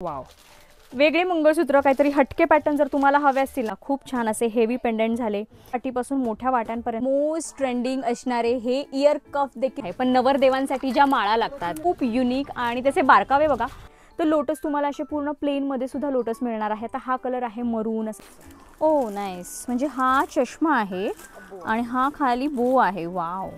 Wow, वेगळे मंगळसूत्र, काहीतरी हटके पॅटर्न जर तुम्हाला हवे असतील ना, खूप छान असे हेवी पेंडंट झाले, पाठीपासून मोठ्या वाट्यांपर्यंत मोस्ट ट्रेंडिंग असणारे हे इयर कफ देखील आहे. पण नवरदेवांसाठी ज्या माळा लागतात खूप युनिक आणि त्याचे बारकावे बघा. तर लोटस तुम्हाला असे पूर्ण प्लेन मध्ये सुद्धा लोटस मिळणार आहे. आता हा कलर आहे मरून. ओ नाईस, म्हणजे हा चष्मा आहे आणि हा खाली बो आहे. वाव,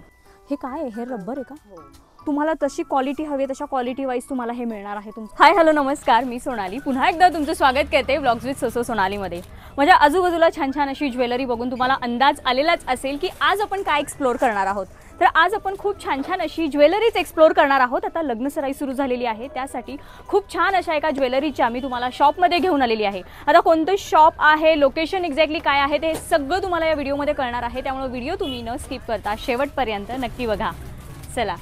हे काय आहे? हे रबर आहे का? तुम्हाला तशी क्वालिटी हवी तशा क्वालिटी वाईज तुम्हाला हे मिळणार आहे. हाय हॅलो नमस्कार, मी सोनाली पुन्हा एकदा तुमचं स्वागत करते व्लॉग्स विथ सोसो सोनालीमध्ये. माझ्या आजूबाजूला छान छान अशी ज्वेलरी बघून तुम्हाला अंदाज आलेलाच असेल की आज आपण काय एक्सप्लोर करणार आहोत. तर आज आपण खूप छान छान अशी ज्वेलरीज एक्सप्लोर करणार आहोत. आता लग्नसराई सुरू झालेली आहे, त्यासाठी खूप छान अशा एका ज्वेलरीच्या मी तुम्हाला शॉपमध्ये घेऊन आलेली आहे. आता कोणतं शॉप आहे, लोकेशन एक्झॅक्टली काय आहे ते सगळं तुम्हाला या व्हिडिओमध्ये कळणार आहे. त्यामुळे व्हिडिओ तुम्ही न स्किप करता शेवटपर्यंत नक्की बघा. चला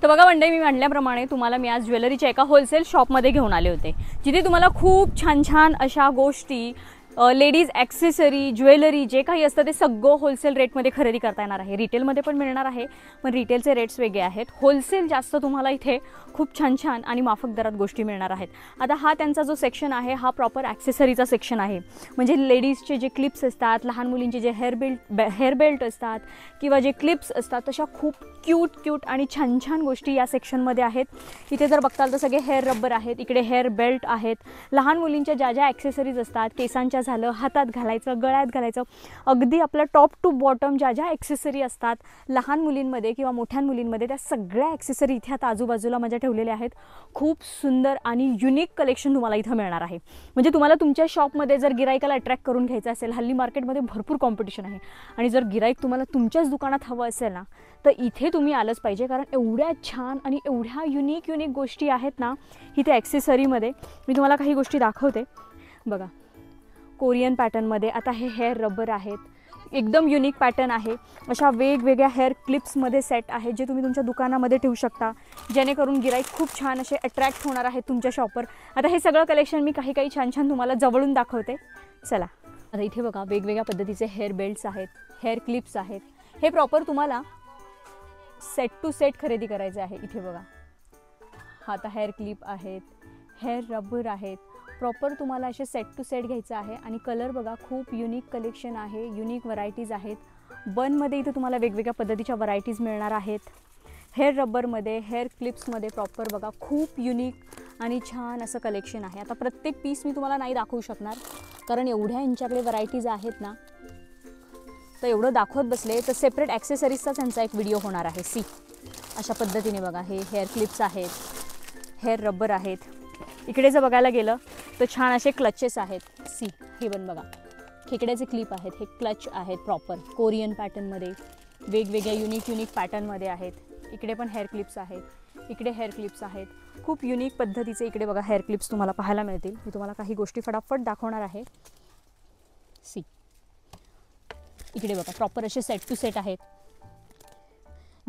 तर बघा मंडळी, मी म्हटल्याप्रमाणे तुम्हाला मी आज ज्वेलरीच्या एका होलसेल शॉपमध्ये घेऊन आले होते, जिथे तुम्हाला खूप छान छान अशा गोष्टी, लेडीज ॲक्सेसरी, ज्वेलरी जे काही असतं ते सगळं होलसेल रेटमध्ये खरेदी करता येणार आहे. रिटेलमध्ये पण मिळणार आहे, पण रिटेलचे रेट्स वेगळे आहेत. होलसेल जास्त तुम्हाला इथे खूप छान छान आणि माफक दरात गोष्टी मिळणार आहेत. आता हा त्यांचा जो सेक्शन आहे हा प्रॉपर ॲक्सेसरीचा सेक्शन आहे. म्हणजे लेडीजचे जे क्लिप्स असतात, लहान मुलींचे जे हेअर बेल्ट असतात किंवा जे क्लिप्स असतात, तशा खूप क्यूट आणि छान छान गोष्टी या सेक्शनमध्ये आहेत. इथे जर बघताल तर सगळे हेअर रबर आहेत, इकडे हेअर बेल्ट आहेत. लहान मुलींच्या ज्या ज्या ॲक्सेसरीज असतात, केसांच्या झालं, हातात घालायचं, गळ्यात घालायचं, अगदी आपलं टॉप टू बॉटम ज्या ज्या ॲक्सेसरी असतात लहान मुलींमध्ये किंवा मोठ्या मुलींमध्ये, त्या सगळ्या ॲक्सेसरी इथे आता आजूबाजूला माझ्या ठेवलेल्या आहेत. खूप सुंदर आणि युनिक कलेक्शन तुम्हाला इथं मिळणार आहे. म्हणजे तुम्हाला तुमच्या शॉपमध्ये जर गिराईकाला अट्रॅक्ट करून घ्यायचं असेल, हल्ली मार्केटमध्ये भरपूर कॉम्पिटिशन आहे, आणि जर गिराईक तुम्हाला तुमच्याच दुकानात हवं असेल ना, तर इथे तुम्ही आलंच पाहिजे. कारण एवढ्या छान आणि एवढ्या युनिक गोष्टी आहेत ना इथे ॲक्सेसरीमध्ये. मी तुम्हाला काही गोष्टी दाखवते बघा. कोरियन पॅटर्नमध्ये आता हे हेअर रबर आहेत, एकदम युनिक पॅटर्न आहे. अशा वेगवेगळ्या हेअर क्लिप्समध्ये सेट आहे, जे तुम्ही तुमच्या दुकानामध्ये ठेवू शकता, जेणेकरून गिराईक खूप छान असे अट्रॅक्ट होणार आहेत तुमच्या शॉपवर. आता हे सगळं कलेक्शन मी काही छान छान तुम्हाला जवळून दाखवते. चला आता इथे बघा, वेगवेगळ्या पद्धतीचे हेअर बेल्ट्स आहेत, हेअर क्लिप्स आहेत. हे प्रॉपर तुम्हाला सेट टू सेट खरेदी करायचे आहे. इथे बघा, हा आता हेअर क्लिप आहेत, हेअर रबर आहेत. प्रॉपर तुम्हाला असे सेट टू सेट घ्यायचं आहे. आणि कलर बघा, खूप युनिक कलेक्शन आहे, युनिक व्हरायटीज आहेत. बनमध्ये इथे तुम्हाला वेगवेगळ्या पद्धतीच्या व्हरायटीज मिळणार आहेत. हेअर रबरमध्ये, हेअर क्लिप्समध्ये प्रॉपर बघा, खूप युनिक आणि छान असं कलेक्शन आहे. आता प्रत्येक पीस मी तुम्हाला नाही दाखवू शकणार, कारण एवढ्या यांच्याकडे व्हरायटीज आहेत ना, तर एवढं दाखवत बसले तर सेपरेट ॲक्सेसरीजचा त्यांचा एक व्हिडिओ होणार आहे. सी अशा पद्धतीने बघा, हे हेअर क्लिप्स आहेत, हेअर रबर आहेत. इकडे जर बघायला गेलं तर छान असे क्लचेस आहेत. सी हे पण बघा, खेकड्याचे क्लिप आहेत, हे क्लच आहेत प्रॉपर कोरियन पॅटर्नमध्ये, वेगवेगळ्या युनिक पॅटर्नमध्ये आहेत. इकडे पण हेअर क्लिप्स आहेत, इकडे हेअर क्लिप्स आहेत. खूप युनिक पद्धतीचे इकडे बघा हेअर क्लिप्स तुम्हाला पाहायला मिळतील. मी तुम्हाला काही गोष्टी फटाफट दाखवणार आहे. सी इकडे बघा, प्रॉपर असे सेट टू सेट आहेत,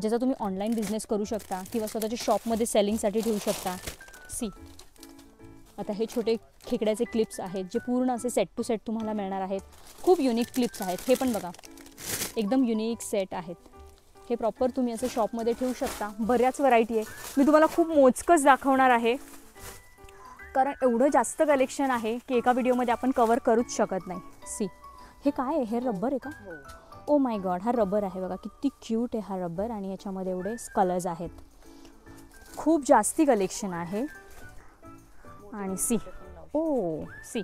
ज्याचा तुम्ही ऑनलाईन बिझनेस करू शकता किंवा स्वतःच्या शॉपमध्ये सेलिंगसाठी ठेवू शकता. सी आता हे छोटे खेकड्याचे क्लिप्स आहेत, जे पूर्ण असे सेट टू सेट तुम्हाला मिळणार आहेत. खूप युनिक क्लिप्स आहेत. हे पण बघा, एकदम युनिक सेट आहेत. हे प्रॉपर तुम्ही असं शॉपमध्ये ठेवू शकता. बऱ्याच व्हरायटी आहे. मी तुम्हाला खूप मोजकंच दाखवणार आहे, कारण एवढं जास्त कलेक्शन आहे की एका व्हिडिओमध्ये आपण कवर करूच शकत नाही. सी हे काय आहे? हे रबर आहे का? ओ माय गॉड, हा रबर आहे बघा, किती क्यूट आहे हा रबर. आणि याच्यामध्ये एवढे कलर्स आहेत, खूप जास्ती कलेक्शन आहे. आणि सी सी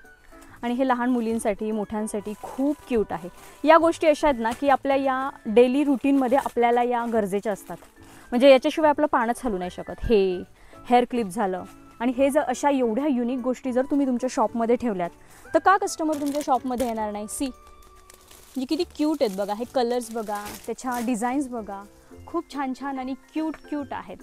आणि हे लहान मुलींसाठी, मोठ्यांसाठी खूप क्यूट आहे. या गोष्टी अशा आहेत ना की आपल्या या डेली रुटीनमध्ये आपल्याला या गरजेच्या असतात. म्हणजे याच्याशिवाय आपलं पानच हलू नाही शकत. हे हेअर क्लिप झालं, आणि हे जर अशा एवढ्या युनिक गोष्टी जर तुम्ही तुमच्या शॉपमध्ये ठेवल्यात तर का कस्टमर तुमच्या शॉपमध्ये येणार नाही. सी म्हणजे किती क्यूट आहेत बघा, हे कलर्स बघा, त्याच्या डिझाईन्स बघा, खूप छान आणि क्यूट आहेत.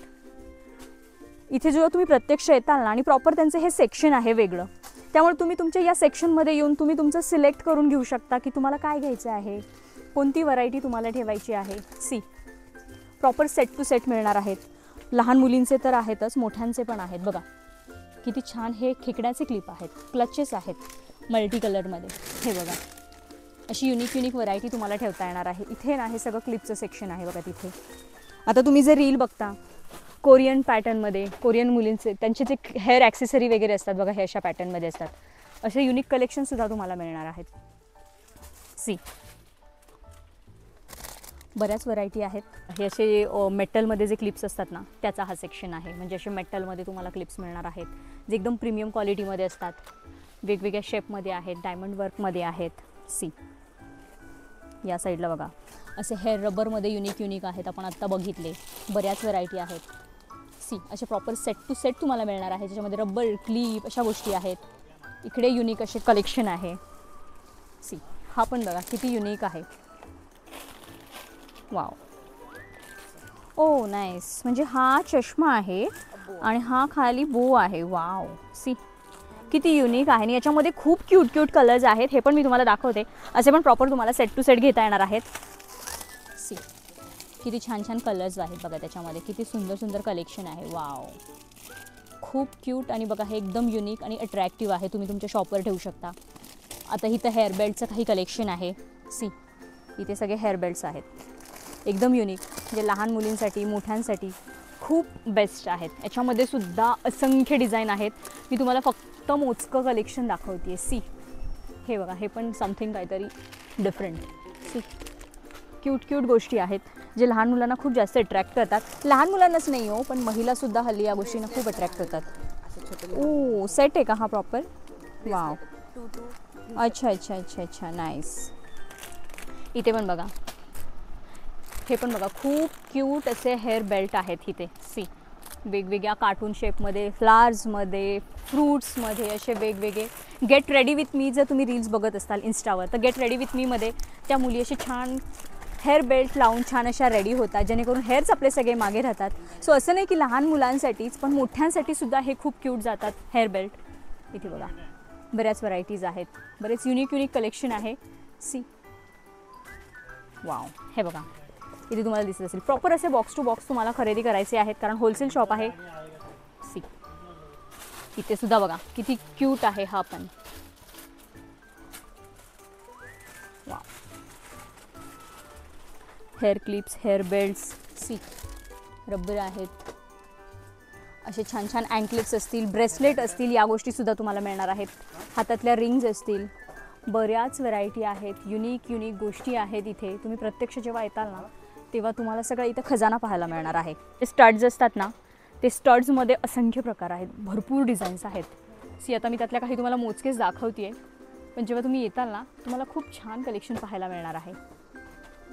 इथे जेव्हा तुम्ही प्रत्यक्ष येताल ना, आणि प्रॉपर त्यांचं हे सेक्शन आहे वेगळं, त्यामुळे तुम्ही तुमच्या या सेक्शनमध्ये येऊन तुम्ही तुमचं सिलेक्ट करून घेऊ शकता की तुम्हाला काय घ्यायचं आहे, कोणती व्हरायटी तुम्हाला ठेवायची आहे. See proper set to set मिळणार आहेत. लहान मुलींचे तर आहेतच, मोठ्यांचे पण आहेत. बघा किती छान हे खेकड्याचे क्लिप आहेत, क्लचेस आहेत मल्टी कलरमध्ये. हे बघा, अशी युनिक व्हरायटी तुम्हाला ठेवता येणार आहे. इथे ना हे सगळं क्लिपचं सेक्शन आहे बघा तिथे. आता तुम्ही जे रील बघता, कोरियन पॅटर्नमध्ये, कोरियन मुलींचे त्यांचे जे हेअर ॲक्सेसरी वगैरे असतात बघा, हे अशा पॅटर्नमध्ये असतात. असे युनिक कलेक्शनसुद्धा तुम्हाला मिळणार आहेत. सी बऱ्याच व्हरायटी आहेत. हे असे मेटलमध्ये जे क्लिप्स असतात ना, त्याचा हा सेक्शन आहे. म्हणजे असे मेटलमध्ये तुम्हाला क्लिप्स मिळणार आहेत जे एकदम प्रीमियम क्वालिटीमध्ये असतात. वेगवेगळ्या शेपमध्ये आहेत, डायमंड वर्कमध्ये आहेत. सी या साईडला बघा, असे हेअर रबरमध्ये युनिक आहेत. आपण आत्ता बघितले बऱ्याच व्हरायटी आहेत. सी असे प्रॉपर सेट टू सेट तुम्हाला मिळणार आहे, ज्याच्यामध्ये रबर, क्लिप अशा गोष्टी आहेत. इकडे युनिक असे कलेक्शन आहे. सी हा पण बघा किती युनिक आहे. वाव, ओ नाईस. म्हणजे हा चष्मा आहे आणि हा खाली बो आहे. वाव, सी किती युनिक आहे. आणि याच्यामध्ये खूप क्यूट कलर्स आहेत. हे पण मी तुम्हाला दाखवते. असे पण प्रॉपर तुम्हाला सेट टू सेट घेता येणार आहेत. सी किती छान कलर्स आहेत बघा त्याच्यामध्ये. किती सुंदर कलेक्शन आहे. वाव, खूप क्यूट. आणि बघा हे एकदम युनिक आणि अट्रॅक्टिव्ह आहे. तुम्ही तुमच्या शॉपवर ठेवू शकता. आता इथं हेअर बेल्टचं काही कलेक्शन आहे. सी इथे सगळे हेअर बेल्ट्स आहेत, एकदम युनिक. म्हणजे लहान मुलींसाठी, मोठ्यांसाठी खूप बेस्ट आहेत. याच्यामध्ये सुद्धा असंख्य डिझाईन आहेत. मी तुम्हाला फक्त मोजकं कलेक्शन दाखवते. सी हे बघा, हे पण समथिंग काहीतरी डिफरंट. सी क्यूट गोष्टी आहेत जे लहान मुलांना खूप जास्त अट्रॅक्ट करतात. लहान मुलांनाच नाही हो, पण महिलासुद्धा हल्ली या गोष्टींना खूप अट्रॅक्ट करतात. ओ सेट आहे का हा प्रॉपर? वाव, अच्छा नाईस. इथे पण बघा, हे पण बघा खूप क्यूट असे हेअर बेल्ट आहेत इथे. सी वेगवेगळ्या कार्टून शेपमध्ये, फ्लावर्समध्ये, फ्रूट्समध्ये असे वेगवेगळे. गेट रेडी विथ मी जर तुम्ही रील्स बघत असाल इन्स्टावर, तर गेट रेडी विथ मीमध्ये त्या मुली असे छान हेअर बेल्ट लावून छान अशा रेडी होतात, जेणेकरून हेअर्स आपले सगळे मागे राहतात. सो असं नाही की लहान मुलांसाठीच, पण मोठ्यांसाठी सुद्धा हे खूप क्यूट जातात हेअर बेल्ट. इथे बघा बऱ्याच व्हरायटीज आहेत, बरेच युनिक कलेक्शन आहे. सी वाव, हे बघा इथे तुम्हाला दिसत असेल. प्रॉपर असे बॉक्स टू बॉक्स तुम्हाला खरेदी करायचे आहेत, कारण होलसेल शॉप आहे. सी इथे सुद्धा बघा किती क्यूट आहे हा पण. Wow, hair clips, hair belts. See rubber आहेत, असे छान अँकलेट्स असतील, ब्रेसलेट असतील, या गोष्टीसुद्धा तुम्हाला मिळणार आहेत. हातातल्या रिंग्ज असतील, बऱ्याच व्हरायटी आहेत. युनिक गोष्टी आहेत इथे. तुम्ही प्रत्यक्ष जेव्हा येताल ना, तेव्हा तुम्हाला सगळं इथं खजाना पाहायला मिळणार आहे. ते स्टड्स असतात ना, ते स्टड्समध्ये असंख्य प्रकार आहेत, भरपूर डिझाईन्स आहेत. सी आता मी त्यातल्या काही तुम्हाला मोजकेच दाखवते आहे, पण जेव्हा तुम्ही येताल ना, तुम्हाला खूप छान कलेक्शन पाहायला मिळणार आहे.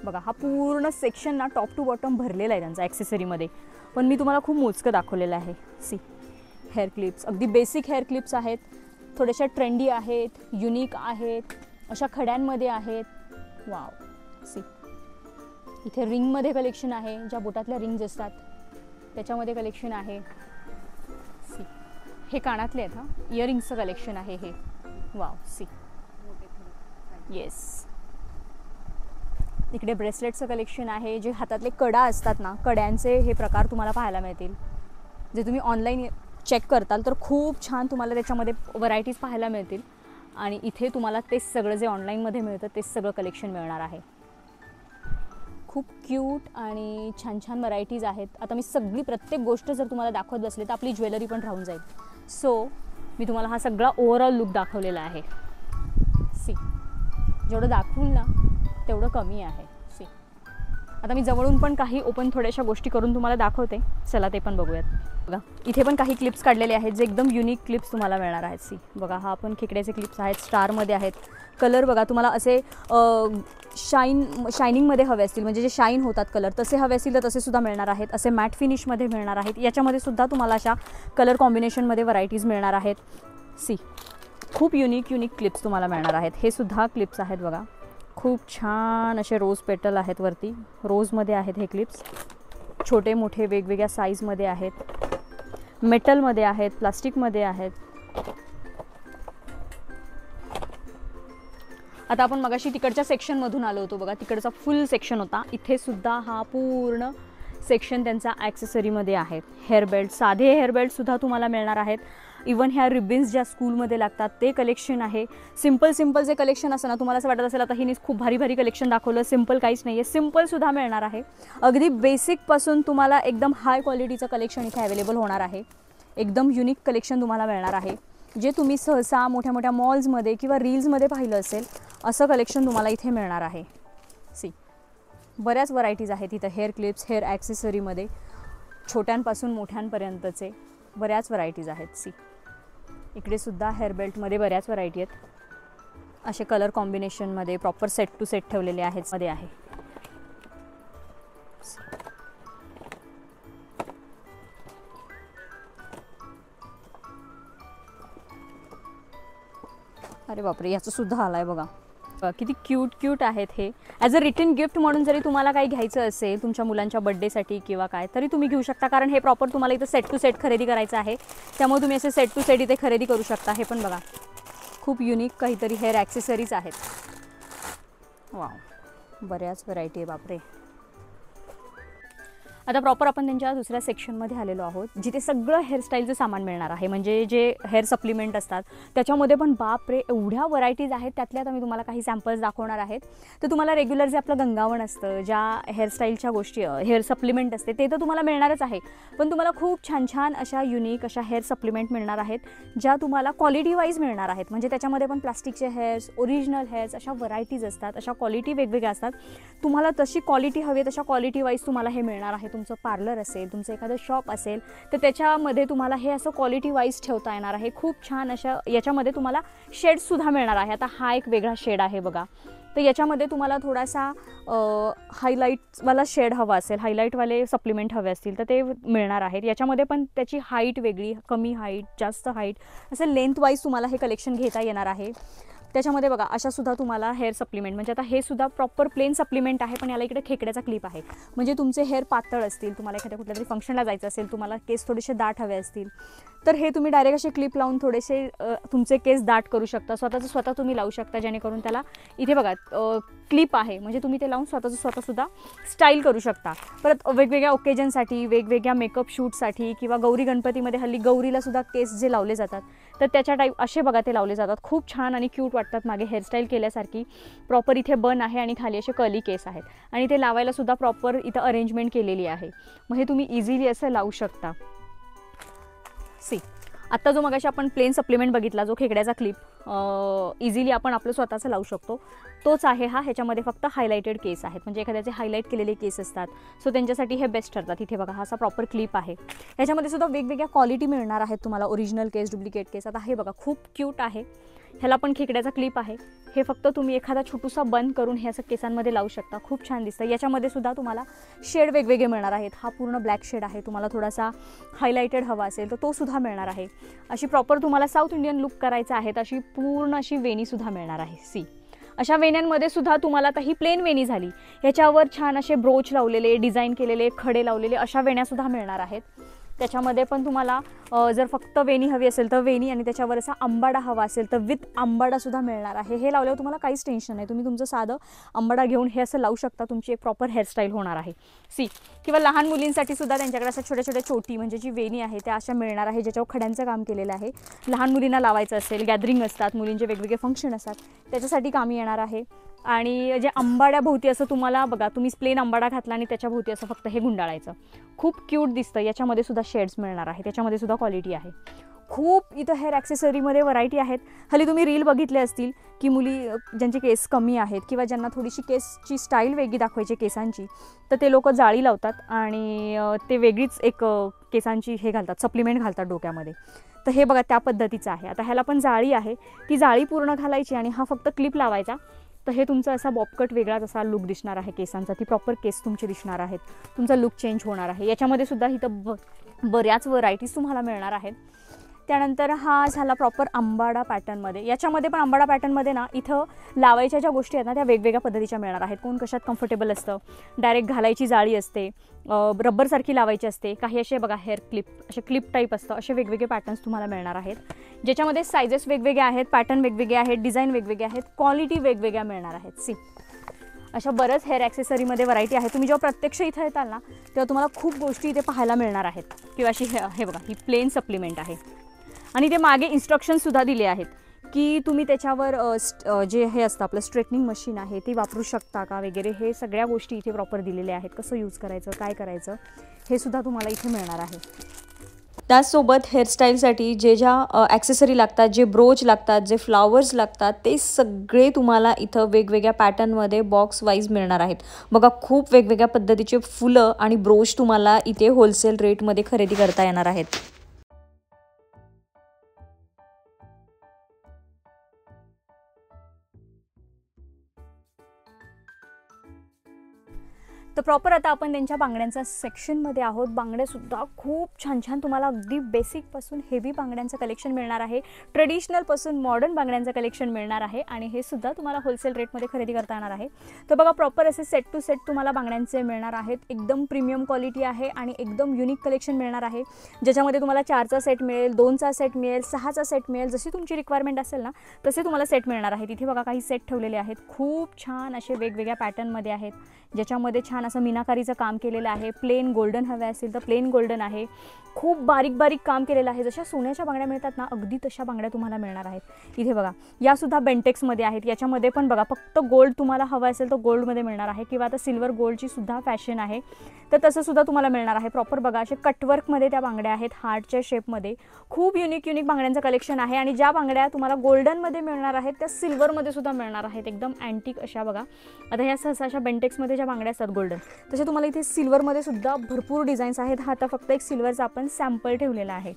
बघा हा पूर्ण सेक्शन ना टॉप टू बॉटम भरलेला आहे त्यांचा ॲक्सेसरीमध्ये, पण मी तुम्हाला खूप मोजकं दाखवलेलं आहे. सी हेअर क्लिप्स, अगदी बेसिक हेअर क्लिप्स आहेत, थोड्याशा ट्रेंडी आहेत, युनिक आहेत, अशा खड्यांमध्ये आहेत. वाव, सी इथे रिंगमध्ये कलेक्शन आहे, ज्या बोटातल्या रिंग्ज असतात त्याच्यामध्ये कलेक्शन आहे. सी हे कानातले आहेत, हां इयरिंग्सचं कलेक्शन आहे हे. Wow, see yes. इकडे ब्रेसलेटचं कलेक्शन आहे, जे हातातले कडा असतात ना, कड्यांचे हे प्रकार तुम्हाला पाहायला मिळतील. जे तुम्ही ऑनलाईन चेक करताल तर खूप छान तुम्हाला त्याच्यामध्ये व्हरायटीज पाहायला मिळतील. आणि इथे तुम्हाला तेच सगळं जे ऑनलाईनमध्ये मिळतं तेच सगळं कलेक्शन मिळणार आहे. खूप क्यूट आणि छान व्हरायटीज आहेत. आता मी सगळी प्रत्येक गोष्ट जर तुम्हाला दाखवत बसले तर आपली ज्वेलरी पण राहून जाईल. सो मी तुम्हाला हा सगळा ओव्हरऑल लुक दाखवलेला आहे. सी जेवढं दाखवून ना तेवढं कमी आहे. सी आता मी जवळून पण काही ओपन थोड्याशा गोष्टी करून तुम्हाला दाखवते. चला ते पण बघूयात. बघा इथे पण काही क्लिप्स काढलेले आहेत, जे एकदम युनिक क्लिप्स तुम्हाला मिळणार आहेत. सी बघा हा पण खेकड्याचे क्लिप्स आहेत, स्टारमध्ये आहेत. कलर बघा, तुम्हाला असे शायनिंगमध्ये हवे असतील, म्हणजे जे शाईन होतात कलर, तसे हवे असतील तर तसे सुद्धा मिळणार आहेत. असे मॅट फिनिशमध्ये मिळणार आहेत. याच्यामध्ये सुद्धा तुम्हाला अशा कलर कॉम्बिनेशनमध्ये व्हरायटीज मिळणार आहेत. सी खूप युनिक क्लिप्स तुम्हाला मिळणार आहेत. हे सुद्धा क्लिप्स आहेत बघा, खूप छान असे रोज पेटल आहेत वरती, रोजमध्ये आहेत हे क्लिप्स. छोटे मोठे वेगवेगळ्या साईजमध्ये आहेत, मेटलमध्ये आहेत, प्लास्टिकमध्ये आहेत. आता आपण मगाशी तिकडच्या सेक्शनमधून आलो होतो बघा, तिकडचा फुल सेक्शन होता. इथे सुद्धा हा पूर्ण सेक्शन त्यांचा ॲक्सेसरीमध्ये आहे. हेअर बेल्ट, साधे हेअर बेल्टसुद्धा तुम्हाला मिळणार आहेत. इवन ह्या रिबिन्स ज्या स्कूलमध्ये लागतात ते कलेक्शन आहे. सिंपल जे कलेक्शन असतं ना, तुम्हाला असं वाटत असेल आता हिने खूप भारी कलेक्शन दाखवलं, सिंपल काहीच नाही आहे, सिंपलसुद्धा मिळणार आहे. अगदी बेसिकपासून तुम्हाला एकदम हाय क्वालिटीचं कलेक्शन इथे अवेलेबल होणार आहे. एकदम युनिक कलेक्शन तुम्हाला मिळणार आहे, जे तुम्ही सहसा मोठ्या मोठ्या मॉल्समध्ये किंवा रील्समध्ये पाहिलं असेल असं कलेक्शन तुम्हाला इथे मिळणार आहे. सी, बऱ्याच व्हरायटीज आहेत इथं. हेअर क्लिप्स, हेअर ॲक्सेसरीमध्ये छोट्यांपासून मोठ्यांपर्यंतचे बऱ्याच व्हरायटीज आहेत. सी, इकडे सुद्धा हेअर बेल्टमध्ये बऱ्याच व्हरायटी आहेत. असे कलर कॉम्बिनेशनमध्ये प्रॉपर सेट टू सेट ठेवलेले आहेत मध्ये आहे. अरे बापरे, याचं सुद्धा आलाय बघा, किती क्यूट आहेत हे. ॲज अ रिटर्न गिफ्ट म्हणून जरी तुम्हाला काही घ्यायचं असेल तुमच्या मुलांच्या बड्डेसाठी किंवा काय, तरी तुम्ही घेऊ शकता. कारण हे प्रॉपर तुम्हाला इथं सेट टू सेट खरेदी करायचं आहे, त्यामुळे तुम्ही असे सेट टू सेट इथे खरेदी करू शकता. हे पण बघा, खूप युनिक काहीतरी हेअर ॲक्सेसरीज आहेत. वाव, बऱ्याच व्हरायटी आहे बापरे. आता प्रॉपर आपण त्यांच्या दुसऱ्या सेक्शनमध्ये आलेलो आहोत, जिथे सगळं हेअरस्टाईलचं सामान मिळणार आहे. म्हणजे जे हेअर सप्लिमेंट असतात त्याच्यामध्ये पण बापरे एवढ्या व्हरायटीज आहेत. त्यातल्यात मी तुम्हाला काही सॅम्पल्स दाखवणार आहेत. तर तुम्हाला रेग्युलर जे आपलं गंगावन असतं, ज्या हेअरस्टाईलच्या गोष्टी, हेअर सप्लिमेंट असते ते तर तुम्हाला मिळणारच आहे, पण तुम्हाला खूप छान अशा युनिक अशा हेअर सप्लिमेंट मिळणार आहेत, ज्या तुम्हाला क्वालिटी वाईज मिळणार आहेत. म्हणजे त्याच्यामध्ये पण प्लास्टिकचे हेअर्स, ओरिजिनल हेअर्स, अशा व्हरायटीज असतात, अशा क्वालिटी वेगवेगळ्या असतात. तुम्हाला तशी क्वालिटी हवी तशा क्वालिटी वाईज तुम्हाला हे मिळणार आहे. तुमचं पार्लर असेल, तुमचं एखादं शॉप असेल, तर त्याच्यामध्ये तुम्हाला हे असं क्वालिटी वाईज ठेवता येणार आहे. खूप छान अशा याच्यामध्ये तुम्हाला शेड्ससुद्धा मिळणार आहे. आता हा एक वेगळा शेड आहे बघा, तर याच्यामध्ये तुम्हाला थोडासा हायलाईटवाला शेड हवा असेल, हायलाईटवाले सप्लिमेंट हवे असतील तर ते मिळणार आहेत. याच्यामध्ये पण त्याची हाईट वेगळी, कमी हाईट, जास्त हाईट, असं लेंथ वाईज तुम्हाला हे कलेक्शन घेता येणार आहे. त्याच्यामध्ये बघा अशा सुद्धा तुम्हाला हेअर सप्लिमेंट, म्हणजे आता हे सुद्धा प्रॉपर प्लेन सप्लिमेंट आहे, पण याला इकडे खेकड्याचा क्लिप आहे. म्हणजे तुमचे हेअर पातळ असतील, तुम्हाला एखाद्या कुठल्या तरी फंक्शनला जायचं असेल, तुम्हाला केस थोडेसे दाट हवे असतील, तर हे तुम्ही डायरेक्ट असे क्लिप लावून थोडेसे तुमचे केस दाट करू शकता. स्वतः तुम्ही लावू शकता, जेणेकरून त्याला इथे बघा क्लिप आहे, म्हणजे तुम्ही ते लावून स्वतःसुद्धा स्टाईल करू शकता. परत वेगवेगळ्या ओकेजनसाठी, वेगवेगळ्या मेकअप शूटसाठी किंवा गौरी गणपतीमध्ये हल्ली गौरीला सुद्धा केस जे लावले जातात, तर त्याच्या टाईप असे बघा ते लावले जातात. खूप छान आणि क्यूट वाटतात. मागे हेअरस्टाईल केल्यासारखी प्रॉपर इथे बन आहे आणि खाली असे कर्ली केस आहेत, आणि ते लावायला सुद्धा प्रॉपर इथं अरेंजमेंट केलेली आहे. मग हे तुम्ही इझिली असं लावू शकता. सी, आत्ता जो मगाशी आपण प्लेन सप्लिमेंट बघितला, जो खेकड्याचा क्लिप इझिली आपण आपलं स्वतःचं लावू शकतो, तोच आहे हा. ह्याच्यामध्ये फक्त हायलाइटेड केस आहेत, म्हणजे एखाद्याचे हायलाईट केलेले केस असतात, सो त्यांच्यासाठी हे बेस्ट ठरतात. इथे बघा हा असा प्रॉपर क्लिप आहे. ह्याच्यामध्ये सुद्धा वेगवेगळ्या क्वालिटी मिळणार आहेत तुम्हाला, ओरिजिनल केस, डुप्लिकेट केस. आता हे बघा खूप क्यूट आहे, ह्याला पण खेकड्याचा क्लिप आहे. हे फक्त तुम्ही एखादा छोटूसा बन करून हे असं केसांमध्ये लावू शकता, खूप छान दिसतं. याच्यामध्ये सुद्धा तुम्हाला शेड वेगवेगळे मिळणार आहेत. हा पूर्ण ब्लॅक शेड आहे, तुम्हाला थोडासा हायलाइटेड हवा असेल तर तो सुद्धा मिळणार आहे. अशी प्रॉपर तुम्हाला साऊथ इंडियन लुक करायचा आहे, अशी पूर्ण अशी वेणीसुद्धा मिळणार आहे. सी, अशा वेण्यांमध्ये सुद्धा तुम्हाला, आता ही प्लेन वेणी झाली, ह्याच्यावर छान असे ब्रोच लावलेले, डिझाईन केलेले, खडे लावलेले अशा वेण्यासुद्धा मिळणार आहेत. त्याच्यामध्ये पण तुम्हाला जर फक्त वेणी हवी असेल तर वेणी, आणि त्याच्यावर असा आंबाडा हवा असेल तर विथ आंबाडासुद्धा मिळणार आहे. हे लावल्यावर तुम्हाला काहीच टेन्शन नाही, तुम्ही तुमचं साधं आंबाडा घेऊन हे असं लावू शकता, तुमची एक प्रॉपर हेअरस्टाईल होणार आहे. सी, किंवा लहान मुलींसाठी सुद्धा त्यांच्याकडे असं छोट्या छोटी म्हणजे जी वेणी आहे त्या अशा मिळणार आहे, ज्याच्यावर खड्यांचं काम केलेलं आहे. लहान मुलींना लावायचं असेल, गॅदरिंग असतात, मुलींचे वेगवेगळे फंक्शन असतात, त्याच्यासाठी कामी येणार आहे. आणि जे आंबाड्याभोवती असं तुम्हाला बघा, तुम्ही प्लेन आंबाडा घातला आणि त्याच्या भोवती असं फक्त हे गुंडाळायचं, खूप क्यूट दिसतं. याच्यामध्ये सुद्धा शेड्स मिळणार आहे, त्याच्यामध्ये सुद्धा क्वालिटी आहे. खूप इथं हेअर ॲक्सेसरीमध्ये व्हरायटी आहेत. हल्ली तुम्ही रील बघितले असतील की मुली ज्यांचे केस कमी आहेत किंवा ज्यांना थोडीशी केसची स्टाईल वेगळी दाखवायची केसांची, तर ते लोक जाळी लावतात आणि ते वेगळीच एक केसांची हे घालतात, सप्लिमेंट घालतात डोक्यामध्ये. तर हे बघा त्या पद्धतीचं आहे. आता ह्याला पण जाळी आहे, ती जाळी पूर्ण घालायची आणि हा फक्त क्लिप लावायचा, तर हे तुमचा असा बॉबकट वेगळाच असा लुक दिसणार आहे केसांचा. ती प्रॉपर केस तुमचे दिसणार आहेत, तुमचा लुक चेंज होणार आहे. याच्यामध्ये सुद्धा इथं बऱ्याच व्हरायटीज तुम्हाला मिळणार आहेत. त्यानंतर हा झाला प्रॉपर आंबाडा पॅटर्नमध्ये. याच्यामध्ये पण आंबाडा पॅटर्नमध्ये ना इथं लावायच्या ज्या गोष्टी आहेत ना त्या वेगवेगळ्या पद्धतीच्या मिळणार आहेत. कोण कशात कम्फर्टेबल असतं, डायरेक्ट घालायची जाळी असते, रब्बरसारखी लावायची असते, काही असे बघा हेअर क्लिप, असे क्लिप टाईप असतं, असे वेगवेगळे पॅटर्न्स तुम्हाला मिळणार आहेत, ज्याच्यामध्ये सायझेस वेगवेगळे आहेत, पॅटर्न वेगवेगळे आहेत, डिझाईन वेगवेगळे आहेत, क्वालिटी वेगवेगळ्या मिळणार आहेत. सी, अशा बरंच हेअर ॲक्सेसरीमध्ये व्हरायटी आहे. तुम्ही जेव्हा प्रत्यक्ष इथं येताल ना तेव्हा तुम्हाला खूप गोष्टी इथे पाहायला मिळणार आहेत. किंवा अशी हे बघा ही प्लेन सप्लिमेंट आहे, आणि ते मागे इन्स्ट्रक्शनसुद्धा दिले आहेत की तुम्ही त्याच्यावर जे हे असतं आपलं स्ट्रेटनिंग मशीन आहे ते वापरू शकता का वगैरे, हे सगळ्या गोष्टी इथे प्रॉपर दिलेल्या आहेत. कसं यूज करायचं, काय करायचं हे सुद्धा तुम्हाला इथे मिळणार आहे. त्याचसोबत हेअरस्टाईलसाठी जे ज्या ॲक्सेसरी लागतात, जे ब्रोच लागतात, जे फ्लावर्स लागतात, ते सगळे तुम्हाला इथं वेगवेगळ्या पॅटर्नमध्ये बॉक्स वाईज मिळणार आहेत. बघा, खूप वेगवेगळ्या पद्धतीचे फुलं आणि ब्रोच तुम्हाला इथे होलसेल रेटमध्ये खरेदी करता येणार आहेत. तर प्रॉपर आता आपण त्यांच्या बांगड्यांचा सेक्शनमध्ये आहोत. बांगड्यासुद्धा खूप छान छान तुम्हाला अगदी बेसिकपासून हेवी बांगड्यांचं कलेक्शन मिळणार आहे, ट्रेडिशनलपासून मॉडर्न बांगड्यांचं कलेक्शन मिळणार आहे आणि हे सुद्धा तुम्हाला होलसेल रेटमध्ये खरेदी करता येणार आहे. तर बघा, प्रॉपर असे सेट टू सेट तुम्हाला बांगड्यांचे मिळणार आहेत. एकदम प्रीमियम क्वालिटी आहे आणि एकदम युनिक कलेक्शन मिळणार आहे, ज्याच्यामध्ये तुम्हाला 4चा सेट मिळेल, 2चा सेट मिळेल, 6चा सेट मिळेल. जशी तुमची रिक्वायरमेंट असेल ना तसे तुम्हाला सेट मिळणार आहेत. इथे बघा, काही सेट ठेवलेले आहेत, खूप छान असे वेगवेगळ्या पॅटर्नमध्ये आहेत, ज्याच्यामध्ये छान असं मीनाकारीचं काम केलेलं आहे. प्लेन गोल्डन हवे असेल तर प्लेन गोल्डन आहे. खूप बारीक बारीक काम केलेलं आहे. जशा सोन्याच्या बांगड्या मिळतात ना, अगदी तशा बांगड्या तुम्हाला मिळणार आहेत. इथे बघा, यासुद्धा बेंटेक्समध्ये आहेत. याच्यामध्ये पण बघा, फक्त गोल्ड तुम्हाला हवं असेल तर गोल्डमध्ये मिळणार आहे, किंवा आता सिल्वर गोल्डची सुद्धा फॅशन आहे, तर तसं सुद्धा तुम्हाला मिळणार आहे. प्रॉपर बघा, असे कटवर्कमध्ये त्या बांगड्या आहेत, हार्टच्या शेपमध्ये. खूप युनिक बांगड्यांचं कलेक्शन आहे. आणि ज्या बांगड्या तुम्हाला गोल्डनमध्ये मिळणार आहेत त्या सिल्वरमध्ये सुद्धा मिळणार आहेत, एकदम अँटिक अशा. बघा, आता ह्या सहसा अशा बेंटेक्समध्ये ज्या बांगड्या असतात गोल्डन, तसे तुम्हाला इथे सिल्वरमध्ये सुद्धा भरपूर डिझाईन्स आहेत. हा आता फक्त एक सिल्वरचा आपण सॅम्पल ठेवलेला आहे.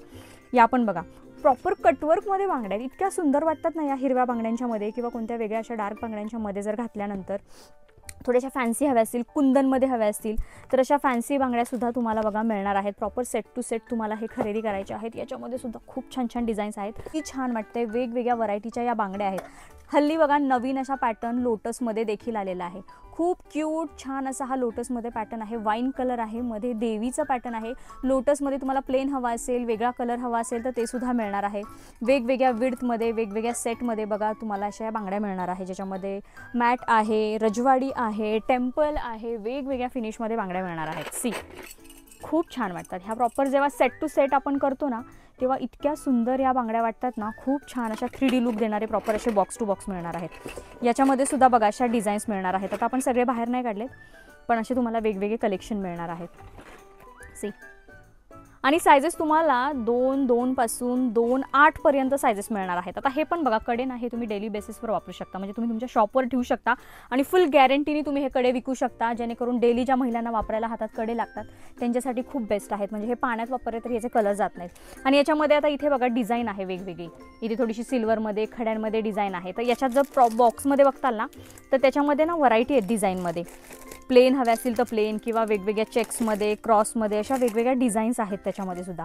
या पण बघा, प्रॉपर कटवर्कमध्ये बांगड्या आहेत. इतक्या सुंदर वाटतात ना या हिरव्या बांगड्यांच्यामध्ये, किंवा कोणत्या वेगळ्या अशा डार्क बांगड्यांच्यामध्ये जर घातल्यानंतर. थोड्याशा फॅन्सी हव्या असतील, कुंदनमध्ये हव्या असतील तर अशा फॅन्सी बांगड्यासुद्धा तुम्हाला बघा मिळणार आहेत. प्रॉपर सेट टू सेट तुम्हाला हे खरेदी करायचे आहेत. याच्यामध्ये सुद्धा खूप छान छान डिझाईन्स आहेत. ती छान वाटते, वेगवेगळ्या व्हरायटीच्या या बांगड्या आहेत. हल्ली बघा, नवीन अशा पॅटर्न लोटसमध्ये देखील आलेला आहे. खूप क्यूट छान असा हा लोटसमध्ये पॅटर्न आहे. वाईन कलर आहे, मध्ये देवीचं पॅटर्न आहे. लोटसमध्ये तुम्हाला प्लेन हवा असेल, वेगळा कलर हवा असेल तर ते सुद्धा मिळणार आहे. वेगवेगळ्या विड्थमध्ये, वेगवेगळ्या सेटमध्ये बघा तुम्हाला अशा या बांगड्या मिळणार आहे, ज्याच्यामध्ये मॅट आहे, रजवाडी आहे, टेम्पल आहे, वेगवेगळ्या फिनिशमध्ये बांगड्या मिळणार आहेत. सी, खूप छान वाटतात ह्या. प्रॉपर जेव्हा सेट टू सेट आपण करतो ना, तेव्हा इतक्या सुंदर या बांगड्या वाटतात ना. खूप छान अशा 3D लुक देणारे प्रॉपर असे बॉक्स टू बॉक्स मिळणार आहेत. याच्यामध्ये सुद्धा बघा अशा डिझाईन्स मिळणार आहेत. आता आपण सगळे बाहेर नाही काढलेत, पण असे तुम्हाला वेगवेगळे कलेक्शन मिळणार आहेत. सी, आणि सायझेस तुम्हाला 2 पासून 2-8 पर्यंत सायझेस मिळणार आहेत. आता हे पण बघा, कडे नाही, तुम्ही डेली बेसिसवर वापरू शकता. म्हणजे तुम्ही तुमच्या शॉपवर ठेवू शकता आणि फुल गॅरंटीने तुम्ही हे कडे विकू शकता, जेणेकरून डेली ज्या महिलांना वापरायला हातात कडे लागतात त्यांच्यासाठी खूप बेस्ट आहेत. म्हणजे हे पाण्यात वापरले तरी याचे कलर जात नाहीत. आणि याच्यामध्ये आता इथे बघा डिझाईन आहे वेगवेगळी. इथे थोडीशी सिल्वरमध्ये, खड्यांमध्ये डिझाईन आहे. तर याच्यात जर बॉक्समध्ये बघताल ना, तर त्याच्यामध्ये ना व्हरायटी आहेत डिझाईनमध्ये. प्लेन हव्या असतील तर प्लेन, किंवा वेगवेगळ्या चेक्समध्ये, क्रॉसमध्ये, अशा वेगवेगळ्या डिझाईन्स आहेत त्याच्यामध्ये सुद्धा.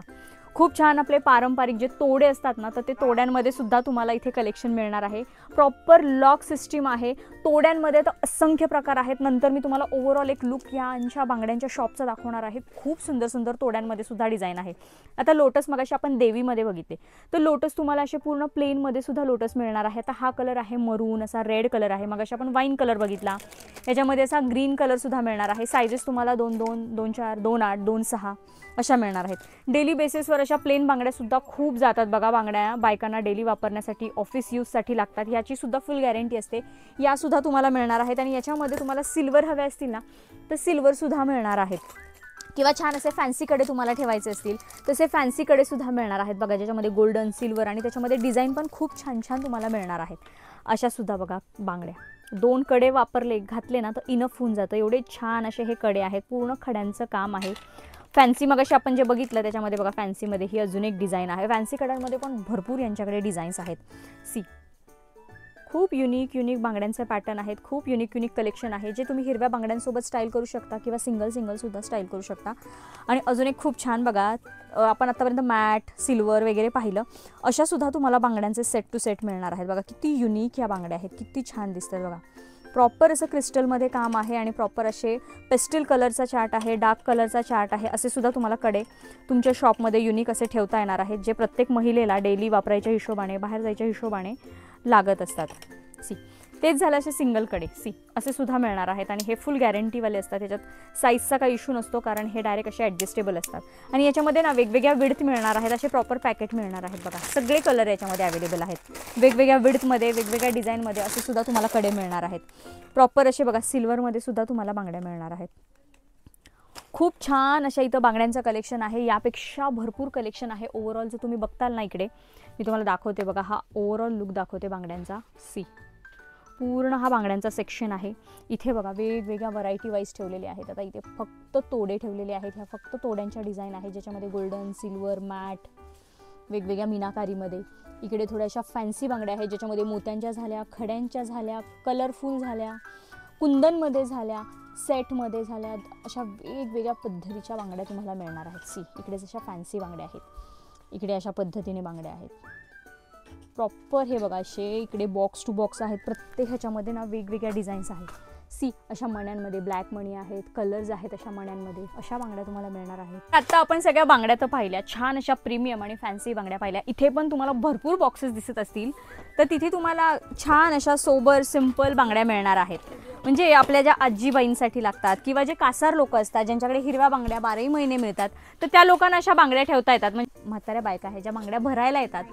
खूप छान आपले पारंपरिक जे तोडे असतात ना, तर ते तोड्यांमध्ये सुद्धा तुम्हाला इथे कलेक्शन मिळणार आहे. प्रॉपर लॉक सिस्टीम आहे. तोड्यांमध्ये तर असंख्य प्रकार आहेत. नंतर मी तुम्हाला ओव्हरऑल एक लुक यांच्या बांगड्यांच्या शॉपचा दाखवणार आहे. खूप सुंदर सुंदर तोड्यांमध्ये सुद्धा डिझाईन आहे. आता लोटस मगाशी आपण देवीमध्ये बघितले, तर लोटस तुम्हाला असे पूर्ण प्लेनमध्ये सुद्धा लोटस मिळणार आहे. आता हा कलर आहे मरून, असा रेड कलर आहे. मगाशी आपण वाईन कलर बघितला, याच्यामध्ये असा ग्रीन कलर सुद्धा मिळणार आहे. सायझेस तुम्हाला 2-2, 2-4, 2-8, 2-6 अशा मिळणार आहेत. डेली बेसिसवर अशा प्लेन बांगड्यासुद्धा खूप जातात बघा. बांगड्या बायकांना डेली वापरण्यासाठी, ऑफिस यूजसाठी लागतात. याची सुद्धा फुल गॅरंटी असते. यासुद्धा तुम्हाला मिळणार आहेत. आणि याच्यामध्ये तुम्हाला सिल्वर हवे असतील ना, तर सिल्वरसुद्धा मिळणार आहेत. किंवा छान असे फॅन्सीकडे तुम्हाला ठेवायचे असतील तसे फॅन्सीकडे सुद्धा मिळणार आहेत बघा, ज्याच्यामध्ये गोल्डन, सिल्वर आणि त्याच्यामध्ये डिझाईन पण खूप छान छान तुम्हाला मिळणार आहेत. अशा सुद्धा बघा बांगड्या. 2 कडे वापरले, घातले ना, तर इनफ होऊन जातं. एवढे छान असे हे कडे आहेत. पूर्ण खड्यांचं काम आहे. फॅन्सी मगाशी आपण जे बघितलं त्याच्यामध्ये बघा, फॅन्सीमध्ये ही अजून एक डिझाईन आहे. फॅन्सी कड्यांमध्ये पण भरपूर यांच्याकडे डिझाईन्स आहेत. सी, खूप युनिक बांगड्यांचे पॅटर्न आहेत. खूप युनिक कलेक्शन आहे, जे तुम्ही हिरव्या बांगड्यांसोबत स्टाईल करू शकता, किंवा सिंगल सुद्धा स्टाईल करू शकता. आणि अजून एक खूप छान बघा, आपण आतापर्यंत मॅट, सिल्वर वगैरे पाहिलं, अशा सुद्धा तुम्हाला बांगड्यांचे सेट टू सेट मिळणार आहेत. बघा किती युनिक या बांगड्या आहेत, किती छान दिसतात बघा. प्रॉपर असं क्रिस्टलमध्ये काम आहे आणि प्रॉपर असे पेस्टल कलरचा चार्ट आहे, डार्क कलरचा चार्ट आहे. असे सुद्धा तुम्हाला कडे तुमच्या शॉपमध्ये युनिक असे ठेवता येणार आहेत, जे प्रत्येक महिलेला डेली वापरायच्या हिशोबाने, बाहेर जायच्या हिशोबाने लागत असतात. सी, तेच झालं असे सिंगल कडे सी असे सुद्धा मिळणार आहेत आणि हे फुल गॅरंटीवाले असतात. त्याच्यात साईजचा काही इश्यू नसतो कारण हे डायरेक्ट असे ॲडजस्टेबल असतात आणि याच्यामध्ये ना वेगवेगळ्या विड्थ मिळणार आहेत. असे प्रॉपर पॅकेट मिळणार आहेत बघा. सगळे कलर याच्यामध्ये अवेलेबल आहेत. वेगवेगळ्या विड्थमध्ये वेगवेगळ्या डिझाईनमध्ये असे सुद्धा तुम्हाला कडे मिळणार आहेत. प्रॉपर असे बघा सिल्वरमध्ये सुद्धा तुम्हाला बांगड्या मिळणार आहेत. खूप छान अशा इथं बांगड्यांचं कलेक्शन आहे. यापेक्षा भरपूर कलेक्शन आहे. ओव्हरऑल जर तुम्ही बघताल ना इकडे मी तुम्हाला दाखवते बघा. हा ओव्हरऑल लुक दाखवते बांगड्यांचा. सी पूर्ण हा बांगड्यांचा सेक्शन आहे. इथे बघा वेगवेगळ्या व्हरायटी वाईज ठेवलेले आहेत. आता इथे फक्त तोडे ठेवलेले आहेत. ह्या फक्त तोड्यांच्या डिझाईन आहे ज्याच्यामध्ये गोल्डन, सिल्वर, मॅट वेगवेगळ्या मीनाकारीमध्ये. इकडे थोड्याशा फॅन्सी बांगड्या आहेत ज्याच्यामध्ये मोत्यांच्या झाल्या, खड्यांच्या झाल्या, कलरफुल झाल्या, कुंदनमध्ये झाल्या, सेटमध्ये झाल्या. अशा वेगवेगळ्या पद्धतीच्या बांगड्या तुम्हाला मिळणार आहेत. सी इकडे जशा फॅन्सी बांगड्या आहेत, इकडे अशा पद्धतीने बांगड्या आहेत. प्रॉपर हे बघा असे इकडे बॉक्स टू बॉक्स आहेत. प्रत्येक ह्याच्यामध्ये ना वेगवेगळ्या डिझाईन्स आहेत. सी अशा मण्यांमध्ये ब्लॅक मणी आहेत, कलर्स आहेत अशा मण्यांमध्ये. अशा बांगड्या तुम्हाला मिळणार आहेत. आता आपण सगळ्या बांगड्या तर पाहिल्या, छान अशा प्रीमियम आणि फॅन्सी बांगड्या पाहिल्या. इथे पण तुम्हाला भरपूर बॉक्सेस दिसत असतील तर तिथे तुम्हाला छान अशा सोबर सिंपल बांगड्या मिळणार आहेत. म्हणजे आपल्या ज्या आजीबाईंसाठी लागतात किंवा जे कासार लोक असतात ज्यांच्याकडे हिरव्या बांगड्या 12ही महिने मिळतात तर त्या लोकांना अशा बांगड्या ठेवता येतात. म्हणजे म्हाताऱ्या बायका आहेत ज्या बांगड्या भरायला येतात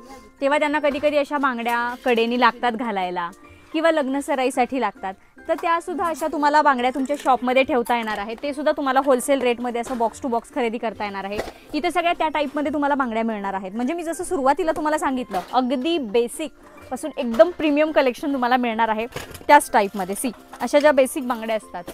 तेव्हा त्यांना कधी कधी अशा बांगड्या कडेनी लागतात घालायला किंवा लग्न सराईसाठी लागतात. तर त्यासुद्धा अशा तुम्हाला बांगड्या तुमच्या शॉपमध्ये ठेवता येणार आहेत. ते सुद्धा तुम्हाला होलसेल रेटमध्ये असं बॉक्स टू बॉक्स खरेदी करता येणार आहे. इथे सगळ्या त्या टाईपमध्ये तुम्हाला बांगड्या मिळणार आहेत. म्हणजे मी जसं सुरुवातीला तुम्हाला सांगितलं अगदी बेसिक पासून एकदम प्रीमियम कलेक्शन तुम्हाला मिळणार आहे त्याच टाईपमध्ये. सी अशा ज्या बेसिक बांगड्या असतात,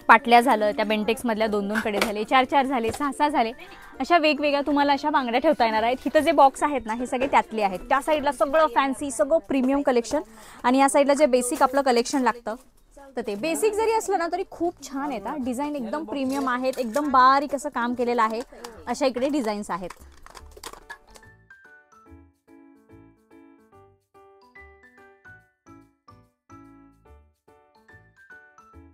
पाटल्या झालं, त्या बेंटेक्समधल्या 2-2 कडे झाले, 4-4 झाले, 6-6 झाले, अशा वेगवेगळ्या तुम्हाला अशा बांगड्या ठेवता येणार आहेत. इथं जे बॉक्स आहेत ना हे सगळे त्यातले आहेत. त्या साईडला सगळं फॅन्सी, सगळं प्रीमियम कलेक्शन आणि या साईडला जे बेसिक आपलं कलेक्शन लागतं तर ते बेसिक जरी असलं ना तरी खूप छान येतात. डिझाईन एकदम प्रीमियम आहेत, एकदम बारीक असं काम केलेलं आहे. अशा इकडे डिझाईन्स आहेत.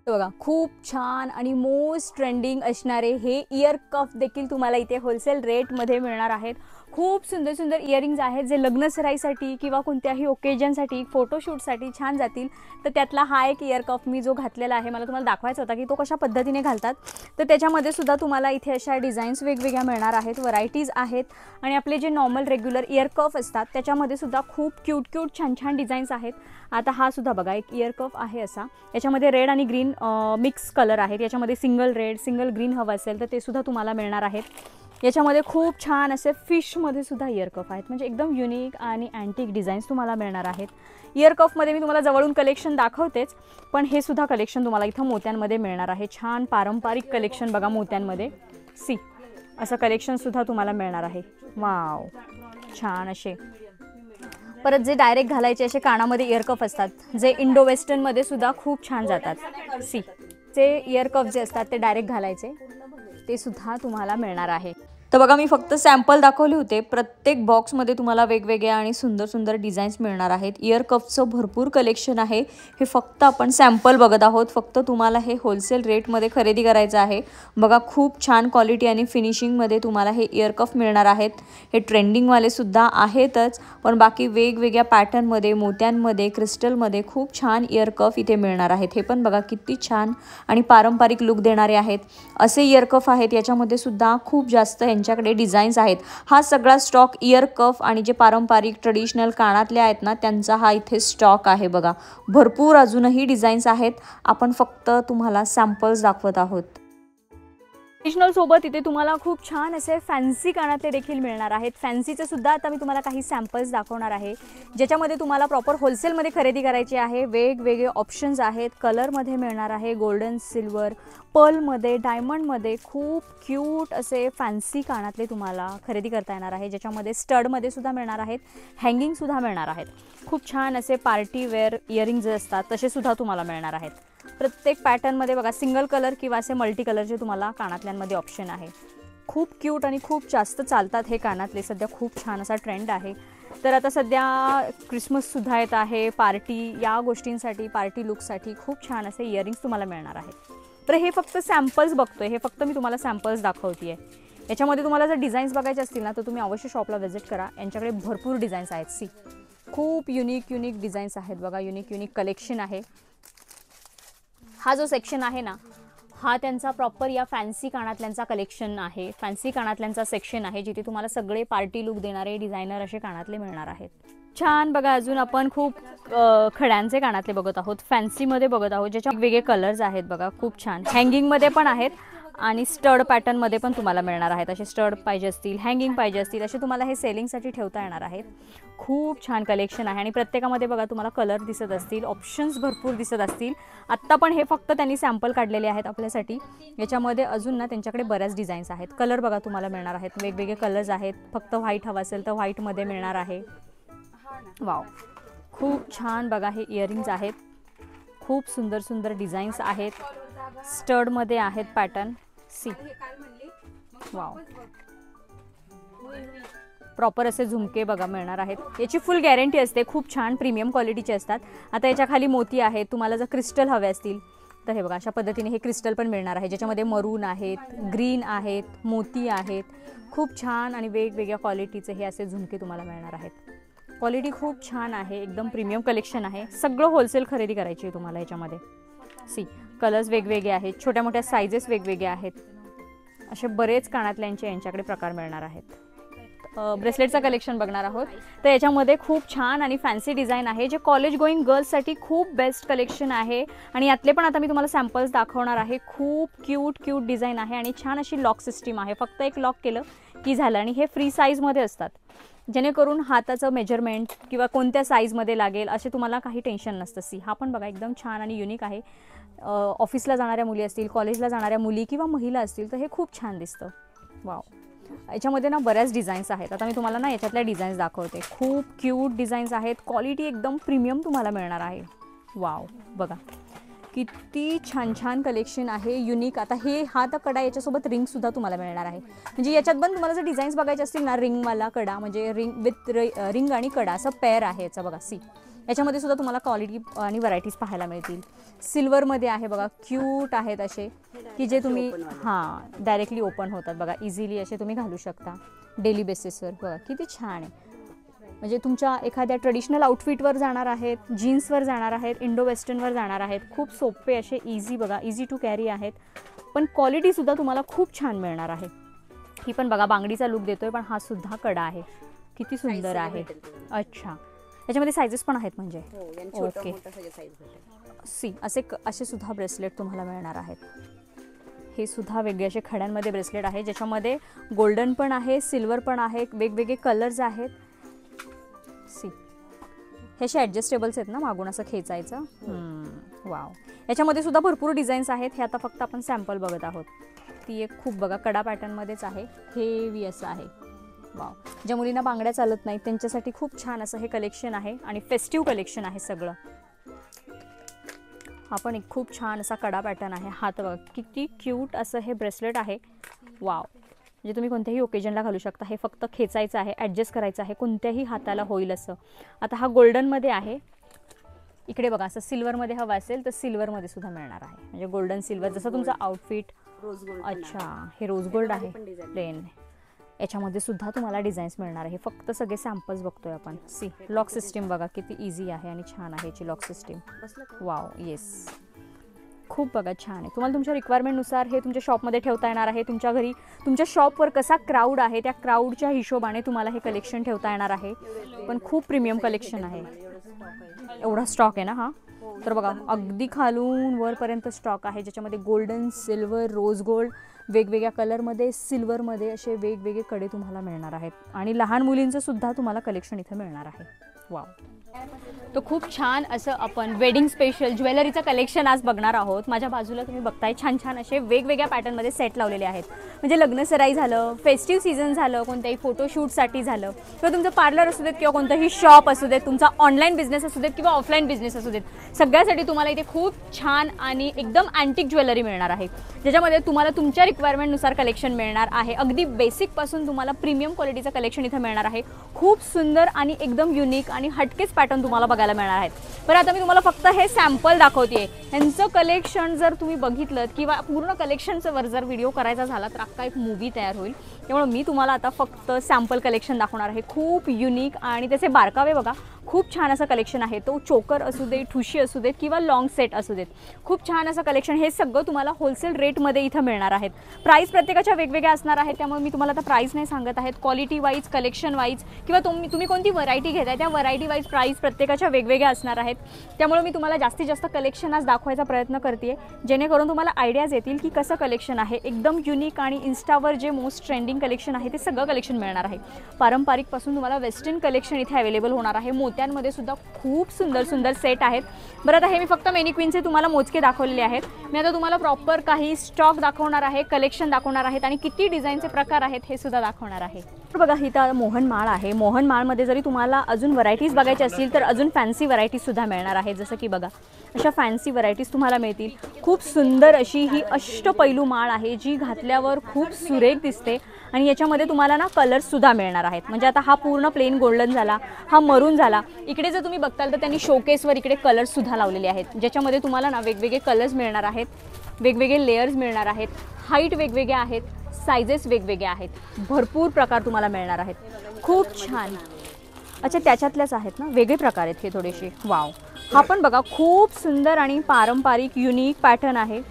बघा खूप छान आणि मोस्ट ट्रेंडिंग असणारे हे इयर कफ देखील तुम्हाला इथे होलसेल रेटमध्ये मिळणार आहेत. खूप सुंदर सुंदर इयरिंग्ज आहेत जे लग्न सराईसाठी किंवा कोणत्याही ओकेजनसाठी फोटोशूटसाठी छान जातील. तर त्यातला हा एक इयर कफ मी जो घातलेला आहे मला तुम्हाला दाखवायचा होता की तो कशा पद्धतीने घालतात. तर त्याच्यामध्ये सुद्धा तुम्हाला इथे अशा डिझाईन्स वेगवेगळ्या मिळणार आहेत, व्हरायटीज आहेत. आणि आपले जे नॉर्मल रेग्युलर इयर कफ असतात त्याच्यामध्ये सुद्धा खूप क्यूट छान छान डिझाईन्स आहेत. आता हा सुद्धा बघा एक इयर कफ आहे असा. याच्यामध्ये रेड आणि ग्रीन मिक्स कलर आहेत. याच्यामध्ये सिंगल रेड सिंगल ग्रीन हवं असेल तर ते सुद्धा तुम्हाला मिळणार आहेत. याच्यामध्ये खूप छान असे फिशमध्ये सुद्धा इयर कफ आहेत. म्हणजे एकदम युनिक आणि अँटिक डिझाईन्स तुम्हाला मिळणार आहेत. इयर कफमध्ये मी तुम्हाला जवळून कलेक्शन दाखवतेच पण हे सुद्धा कलेक्शन तुम्हाला इथं मोत्यांमध्ये मिळणार आहे. छान पारंपरिक कलेक्शन बघा मोत्यांमध्ये. सी असं कलेक्शनसुद्धा तुम्हाला मिळणार आहे. वाव छान असे. परत जे डायरेक्ट घालायचे असे कानामध्ये इयर कफ असतात जे इंडो वेस्टर्नमध्ये सुद्धा खूप छान जातात. सी जे इयर कफ जे असतात ते डायरेक्ट घालायचे ते सुद्धा तुम्हाला मिळणार आहे. तर बघा मी फक्त सॅम्पल दाखवले होते. प्रत्येक बॉक्समध्ये तुम्हाला वेगवेगळ्या आणि सुंदर सुंदर डिझाईन्स मिळणार आहेत. इयर कफचं भरपूर कलेक्शन आहे. हे फक्त आपण सॅम्पल बघत आहोत. फक्त तुम्हाला हे होलसेल रेटमध्ये खरेदी करायचं आहे. बघा खूप छान क्वालिटी आणि फिनिशिंगमध्ये तुम्हाला हे इयर कफ मिळणार आहेत. हे ट्रेंडिंगवाले सुद्धा आहेतच पण बाकी वेगवेगळ्या पॅटर्नमध्ये, मोत्यांमध्ये, क्रिस्टलमध्ये खूप छान इयर कफ इथे मिळणार आहेत. हे पण बघा किती छान आणि पारंपरिक लुक देणारे आहेत असे इयर कफ आहेत. याच्यामध्ये सुद्धा खूप जास्त यांच्याकडे डिझाईन्स आहेत. हा सगळा स्टॉक इयर कफ आणि जे पारंपरिक ट्रेडिशनल कानातले आहेत ना त्यांचा हा इथे स्टॉक आहे. बघा भरपूर अजूनही डिझाईन्स आहेत. आपण फक्त तुम्हाला सॅम्पल्स दाखवत आहोत. ट्रेडिशनल सोबत इथे तुम्हाला खूप छान असे फॅन्सी कानातले देखील मिळणार आहेत. फॅन्सीचे सुद्धा आता मी तुम्हाला काही सॅम्पल्स दाखवणार आहे ज्याच्यामध्ये तुम्हाला प्रॉपर होलसेलमध्ये खरेदी करायची आहे. वेगवेगळे ऑप्शन्स आहेत. कलरमध्ये मिळणार आहे, गोल्डन, सिल्वर, पर्लमध्ये, डायमंडमध्ये. खूप क्यूट असे फॅन्सी कानातले तुम्हाला खरेदी करता येणार आहे ज्याच्यामध्ये स्टडमध्ये सुद्धा मिळणार आहेत, हँगिंगसुद्धा मिळणार आहेत. खूप छान असे पार्टी वेअर इयरिंग जे असतात तसे सुद्धा तुम्हाला मिळणार आहेत. प्रत्येक पॅटर्नमध्ये बघा सिंगल कलर किंवा असे मल्टी कलरचे तुम्हाला कानातल्यांमध्ये ऑप्शन आहे. खूप क्यूट आणि खूप जास्त चालतात हे कानातले. सध्या खूप छान असा ट्रेंड आहे. तर आता सध्या क्रिसमससुद्धा येत आहे. पार्टी या गोष्टींसाठी, पार्टी लुकसाठी खूप छान असे इयरिंग्स तुम्हाला मिळणार आहेत. तर हे फक्त सॅम्पल्स बघतोय. हे फक्त मी तुम्हाला सॅम्पल्स दाखवते आहे. याच्यामध्ये तुम्हाला जर डिझाईन्स बघायचे असतील ना तर तुम्ही अवश्य शॉपला व्हिजिट करा. यांच्याकडे भरपूर डिझाईन्स आहेत. सी खूप युनिक डिझाईन्स आहेत बघा, युनिक कलेक्शन आहे. हा जो सेक्शन आहे ना, हा त्यांचा प्रॉपर या फॅन्सी कानातल्यांचा कलेक्शन आहे, फॅन्सी कानातल्यांचा सेक्शन आहे, जिथे तुम्हाला सगळे पार्टी लुक देणारे डिझायनर असे कानातले मिळणार आहेत. छान बघा, अजून आपण खूप खड्यांचे कानातले बघत आहोत, फॅन्सीमध्ये बघत आहोत, ज्याच्या वेगवेगळे कलर्स आहेत बघा, खूप छान. हँगिंगमध्ये पण आहेत आणि स्टड पॅटर्नमध्ये पण तुम्हाला मिळणार आहेत. असे स्टड पाहिजे असतील, हँगिंग पाहिजे असतील, असे तुम्हाला हे सेलिंगसाठी ठेवता येणार आहेत. खूप छान कलेक्शन आहे आणि प्रत्येकामध्ये बघा तुम्हाला कलर दिसत असतील, ऑप्शन्स भरपूर दिसत असतील. आत्ता पण हे फक्त त्यांनी सॅम्पल काढलेले आहेत आपल्यासाठी. याच्यामध्ये अजून ना त्यांच्याकडे बऱ्याच डिझाईन्स आहेत. कलर बघा तुम्हाला मिळणार आहेत, वेगवेगळे कलर्स आहेत. फक्त व्हाईट हवं असेल तर व्हाईटमध्ये मिळणार आहे. वाव, खूप छान बघा, हे इयरिंग्स आहेत, खूप सुंदर डिझाईन्स आहेत, स्टडमध्ये आहेत पॅटर्न. सी, वाव, प्रॉपर असे झुमके बघा मिळणार आहेत. याची फुल गॅरंटी असते, खूप छान प्रीमियम क्वालिटीचे असतात. आता याच्या खाली मोती आहेत, तुम्हाला जर क्रिस्टल हवे असतील तर हे बघा अशा पद्धतीने हे क्रिस्टल पण मिळणार आहे, ज्याच्यामध्ये मरून आहेत, ग्रीन आहेत, मोती आहेत. खूप छान आणि वेगवेगळ्या क्वालिटीचे हे असे झुमके तुम्हाला मिळणार आहेत. क्वालिटी खूप छान आहे, एकदम प्रीमियम कलेक्शन आहे. सगळं होलसेल खरेदी करायची आहे तुम्हाला याच्यामध्ये. सी, कलर्स वेगवेगळे आहेत, छोट्या मोठ्या सायझेस वेगवेगळे आहेत. असे बरेच कानातल्यांचे यांच्याकडे प्रकार मिळणार आहेत. ब्रेसलेटचं कलेक्शन बघणार आहोत. तर याच्यामध्ये खूप छान आणि फॅन्सी डिझाईन आहे, जे कॉलेज गोईंग गर्ल्ससाठी खूप बेस्ट कलेक्शन आहे. आणि यातले पण आता मी तुम्हाला सॅम्पल्स दाखवणार आहे. खूप क्यूट डिझाईन आहे आणि छान अशी लॉक सिस्टीम आहे. फक्त एक लॉक केलं की झालं. आणि हे फ्री साईजमध्ये असतात, जेणेकरून हाताचं मेजरमेंट किंवा कोणत्या साईजमध्ये लागेल असे तुम्हाला काही टेन्शन नसतं. सी, हा पण बघा एकदम छान आणि युनिक आहे. ऑफिसला जाणाऱ्या मुली असतील, कॉलेजला जाणाऱ्या मुली किंवा महिला असतील तर हे खूप छान दिसतं. वाव, याच्यामध्ये ना बऱ्याच डिझाईन्स आहेत. आता मी तुम्हाला ना याच्यातल्या डिझाईन्स दाखवते. खूप क्यूट डिझाईन्स आहेत, क्वालिटी एकदम प्रीमियम तुम्हाला मिळणार आहे. वाव, बघा किती छान कलेक्शन आहे, युनिक. आता हे हात कडा, याच्यासोबत रिंगसुद्धा तुम्हाला मिळणार आहे. म्हणजे याच्यात पण तुम्हाला जर डिझाईन्स बघायचे असतील ना, रिंगवाला कडा म्हणजे रिंग विथ रिंग आणि कडा असं पेअर आहे याचं बघा. सी, याच्यामध्ये सुद्धा तुम्हाला क्वालिटी आणि व्हरायटीज पाहायला मिळतील. सिल्वरमध्ये आहे बघा, क्यूट आहेत असे की जे तुम्ही डायरेक्टली ओपन होतात बघा, इझिली असे तुम्ही घालू शकता डेली बेसिसवर. बघा किती छान आहे. म्हणजे तुमच्या एखाद्या ट्रेडिशनल आउटफिटवर जाणार आहेत, जीन्सवर जाणार आहेत, इंडो वेस्टर्नवर जाणार आहेत. खूप सोपे असे इझी बघा, इझी टू कॅरी आहेत. पण क्वालिटीसुद्धा तुम्हाला खूप छान मिळणार आहे. ही पण बघा बांगडीचा लुक देतोय, पण हा सुद्धा कडा आहे, किती सुंदर आहे. अच्छा, याच्यामध्ये सायझेस पण आहेत म्हणजे. ओके, सी, असे सुद्धा ब्रेसलेट तुम्हाला मिळणार आहेत. हे सुद्धा वेगळे असे खड्यांमध्ये ब्रेसलेट आहे, ज्याच्यामध्ये गोल्डन पण आहे, सिल्वर पण आहे, वेगवेगळे कलर्स आहेत. सी, हे असे ॲडजस्टेबल्स आहेत ना, मागून असं खेचायचं. वाव, याच्यामध्ये सुद्धा भरपूर डिझाईन्स आहेत. हे आता फक्त आपण सॅम्पल बघत आहोत. ती एक खूप बघा कडा पॅटर्नमध्येच आहे, हेवी असं आहे. वाव, ज्या मुलींना बांगड्या चालत नाहीत त्यांच्यासाठी खूप छान असं हे कलेक्शन आहे आणि फेस्टिव्ह कलेक्शन आहे सगळं. हा पण एक खूप छान असा कडा पॅटर्न आहे. हात बघा किती क्यूट असं हे ब्रेसलेट आहे. वाव, म्हणजे तुम्ही कोणत्याही ओकेजनला घालू शकता. हे फक्त खेचायचं आहे, ॲडजस्ट करायचं आहे, कोणत्याही हाताला होईल असं. आता हा गोल्डनमध्ये आहे. इकडे बघा असं सिल्वरमध्ये हवा असेल तर सिल्वरमध्ये सुद्धा मिळणार आहे, म्हणजे गोल्डन सिल्वर जसं तुमचं आउटफिट. अच्छा, हे रोज गोल्ड आहे प्लेन. याच्यामध्ये सुद्धा तुम्हाला डिझाईन्स मिळणार आहे. फक्त सगळे सॅम्पल्स बघतोय आपण. सी, लॉक सिस्टीम बघा किती इझी आहे आणि छान आहे याची लॉक सिस्टीम. वाव, येस, खूप बघा छान आहे. तुम्हाला तुमच्या रिक्वायरमेंटनुसार हे तुमच्या शॉपमध्ये ठेवता येणार आहे. तुमच्या घरी, तुमच्या शॉपवर कसा क्राऊड आहे त्या क्राऊडच्या हिशोबाने तुम्हाला हे कलेक्शन ठेवता येणार आहे. पण खूप प्रीमियम कलेक्शन आहे. एवढा स्टॉक आहे ना हा. तर बघा अगदी खालून वरपर्यंत स्टॉक आहे, ज्याच्यामध्ये गोल्डन, सिल्वर, रोज गोल्ड, वेगवेगळ्या कलरमध्ये, सिल्वरमध्ये असे वेगवेगळे कडे तुम्हाला मिळणार आहेत. आणि लहान मुलींचं सुद्धा तुम्हाला कलेक्शन इथं मिळणार आहे. वाव, तो खूप छान असं आपण वेडिंग स्पेशल ज्वेलरीचं कलेक्शन आज बघणार आहोत. माझ्या बाजूला तुम्ही बघताय छान असे वेगवेगळ्या पॅटर्नमध्ये सेट लावलेले आहेत. म्हणजे लग्न सराई झालं, फेस्टिव्ह सीझन झालं, कोणत्याही फोटोशूटसाठी झालं, किंवा तुमचं पार्लर असू देत, किंवा कोणतंही शॉप असू देत, तुमचा ऑनलाईन बिझनेस असू देत किंवा ऑफलाईन बिझनेस असू देत, सगळ्यासाठी तुम्हाला इथे खूप छान आणि एकदम अँटिक ज्वेलरी मिळणार आहे, ज्याच्यामध्ये तुम्हाला तुमच्या रिक्वायरमेंटनुसार कलेक्शन मिळणार आहे. अगदी बेसिकपासून तुम्हाला प्रीमियम क्वालिटीचं कलेक्शन इथं मिळणार आहे. खूप सुंदर आणि एकदम युनिक आणि हटकेच पॅटर्न तुम्हाला बघायला मिळणार आहेत. बरं, आता मी तुम्हाला फक्त हे सॅम्पल दाखवते. यांचं कलेक्शन जर तुम्ही बघितलं किंवा पूर्ण कलेक्शनचं वर जर व्हिडिओ करायचा झाला तर अख्खा एक मूवी तयार होईल. त्यामुळे मी तुम्हाला आता फक्त सॅम्पल कलेक्शन दाखवणार आहे. खूप युनिक आणि त्याचे बारकावे बघा, खूप छान असं कलेक्शन आहे. तो चोकर असू दे, ठुशी असू देत किंवा लॉंग सेट असू देत, खूप छान असं कलेक्शन. हे सगळं तुम्हाला होलसेल रेटमध्ये इथं मिळणार आहेत. प्राईस प्रत्येकाच्या वेगवेगळ्या असणार आहेत, त्यामुळे मी तुम्हाला आता प्राईस नाही सांगत आहेत. क्वालिटी वाईज, कलेक्शन वाईज किंवा तुम्ही कोणती व्हरायटी घेताय त्या व्हरायटी वाईज प्राईस प्रत्येकाच्या वेगवेगळ्या असणार आहेत. त्यामुळे मी तुम्हाला जास्तीत जास्त कलेक्शन आज दाखवायचा प्रयत्न करते, जेणेकरून तुम्हाला आयडियाज येतील की कसं कलेक्शन आहे. एकदम युनिक आणि इन्स्टावर जे मोस्ट ट्रेंडिंग कलेक्शन आहे ते सगळं कलेक्शन मिळणार आहे. पारंपरिकपासून तुम्हाला वेस्टर्न कलेक्शन इथे अवेलेबल होणार आहे. मोत्यांमध्ये सुद्धा खूप सुंदर सुंदर सेट आहेत. बरं, आता हे मी फक्त मेनिक्विनचे तुम्हाला मोजके दाखवलेले आहेत. मी आता तुम्हाला प्रॉपर काही स्टॉक दाखवणार आहे, कलेक्शन दाखवणार आहेत आणि किती डिझाईनचे प्रकार आहेत हे सुद्धा दाखवणार आहे. बघा, इथं मोहनमाळ आहे. मोहनमाळमध्ये जरी तुम्हाला अजून व्हरायटीज बघायची असतील तर अजून फॅन्सी व्हरायटीज सुद्धा मिळणार आहे. जसं की बघा, अशा फॅन्सी व्हरायटीज तुम्हाला मिळतील. खूप सुंदर अशी ही अष्टपैलू माळ आहे, जी घातल्यावर खूप सुरेख दिसते आणि याच्यामध्ये तुम्हाला ना कलर्स सुद्धा मिळणार आहेत. म्हणजे आता हा पूर्ण प्लेन गोल्डन झाला, हा मरून झाला. इकडे जर तुम्ही बघताल तर त्यांनी शोकेसवर इकडे कलर्स सुद्धा लावलेले आहेत, ज्याच्यामध्ये तुम्हाला ना वेगवेगळे कलर्स मिळणार आहेत, वेगवेगळे लेयर्स मिळणार आहेत, हाईट वेगवेगळे आहेत, साइजेस वेगवेगळे आहेत, भरपूर प्रकार तुम्हाला मिळणार आहेत. खूप छान. अच्छा, त्याच्यातल्याच आहेत ना, वेगळे प्रकार आहेत हे थोडेसे. वाव, हा पण बघा खूप सुंदर आणि पारंपरिक युनिक पॅटर्न आहे.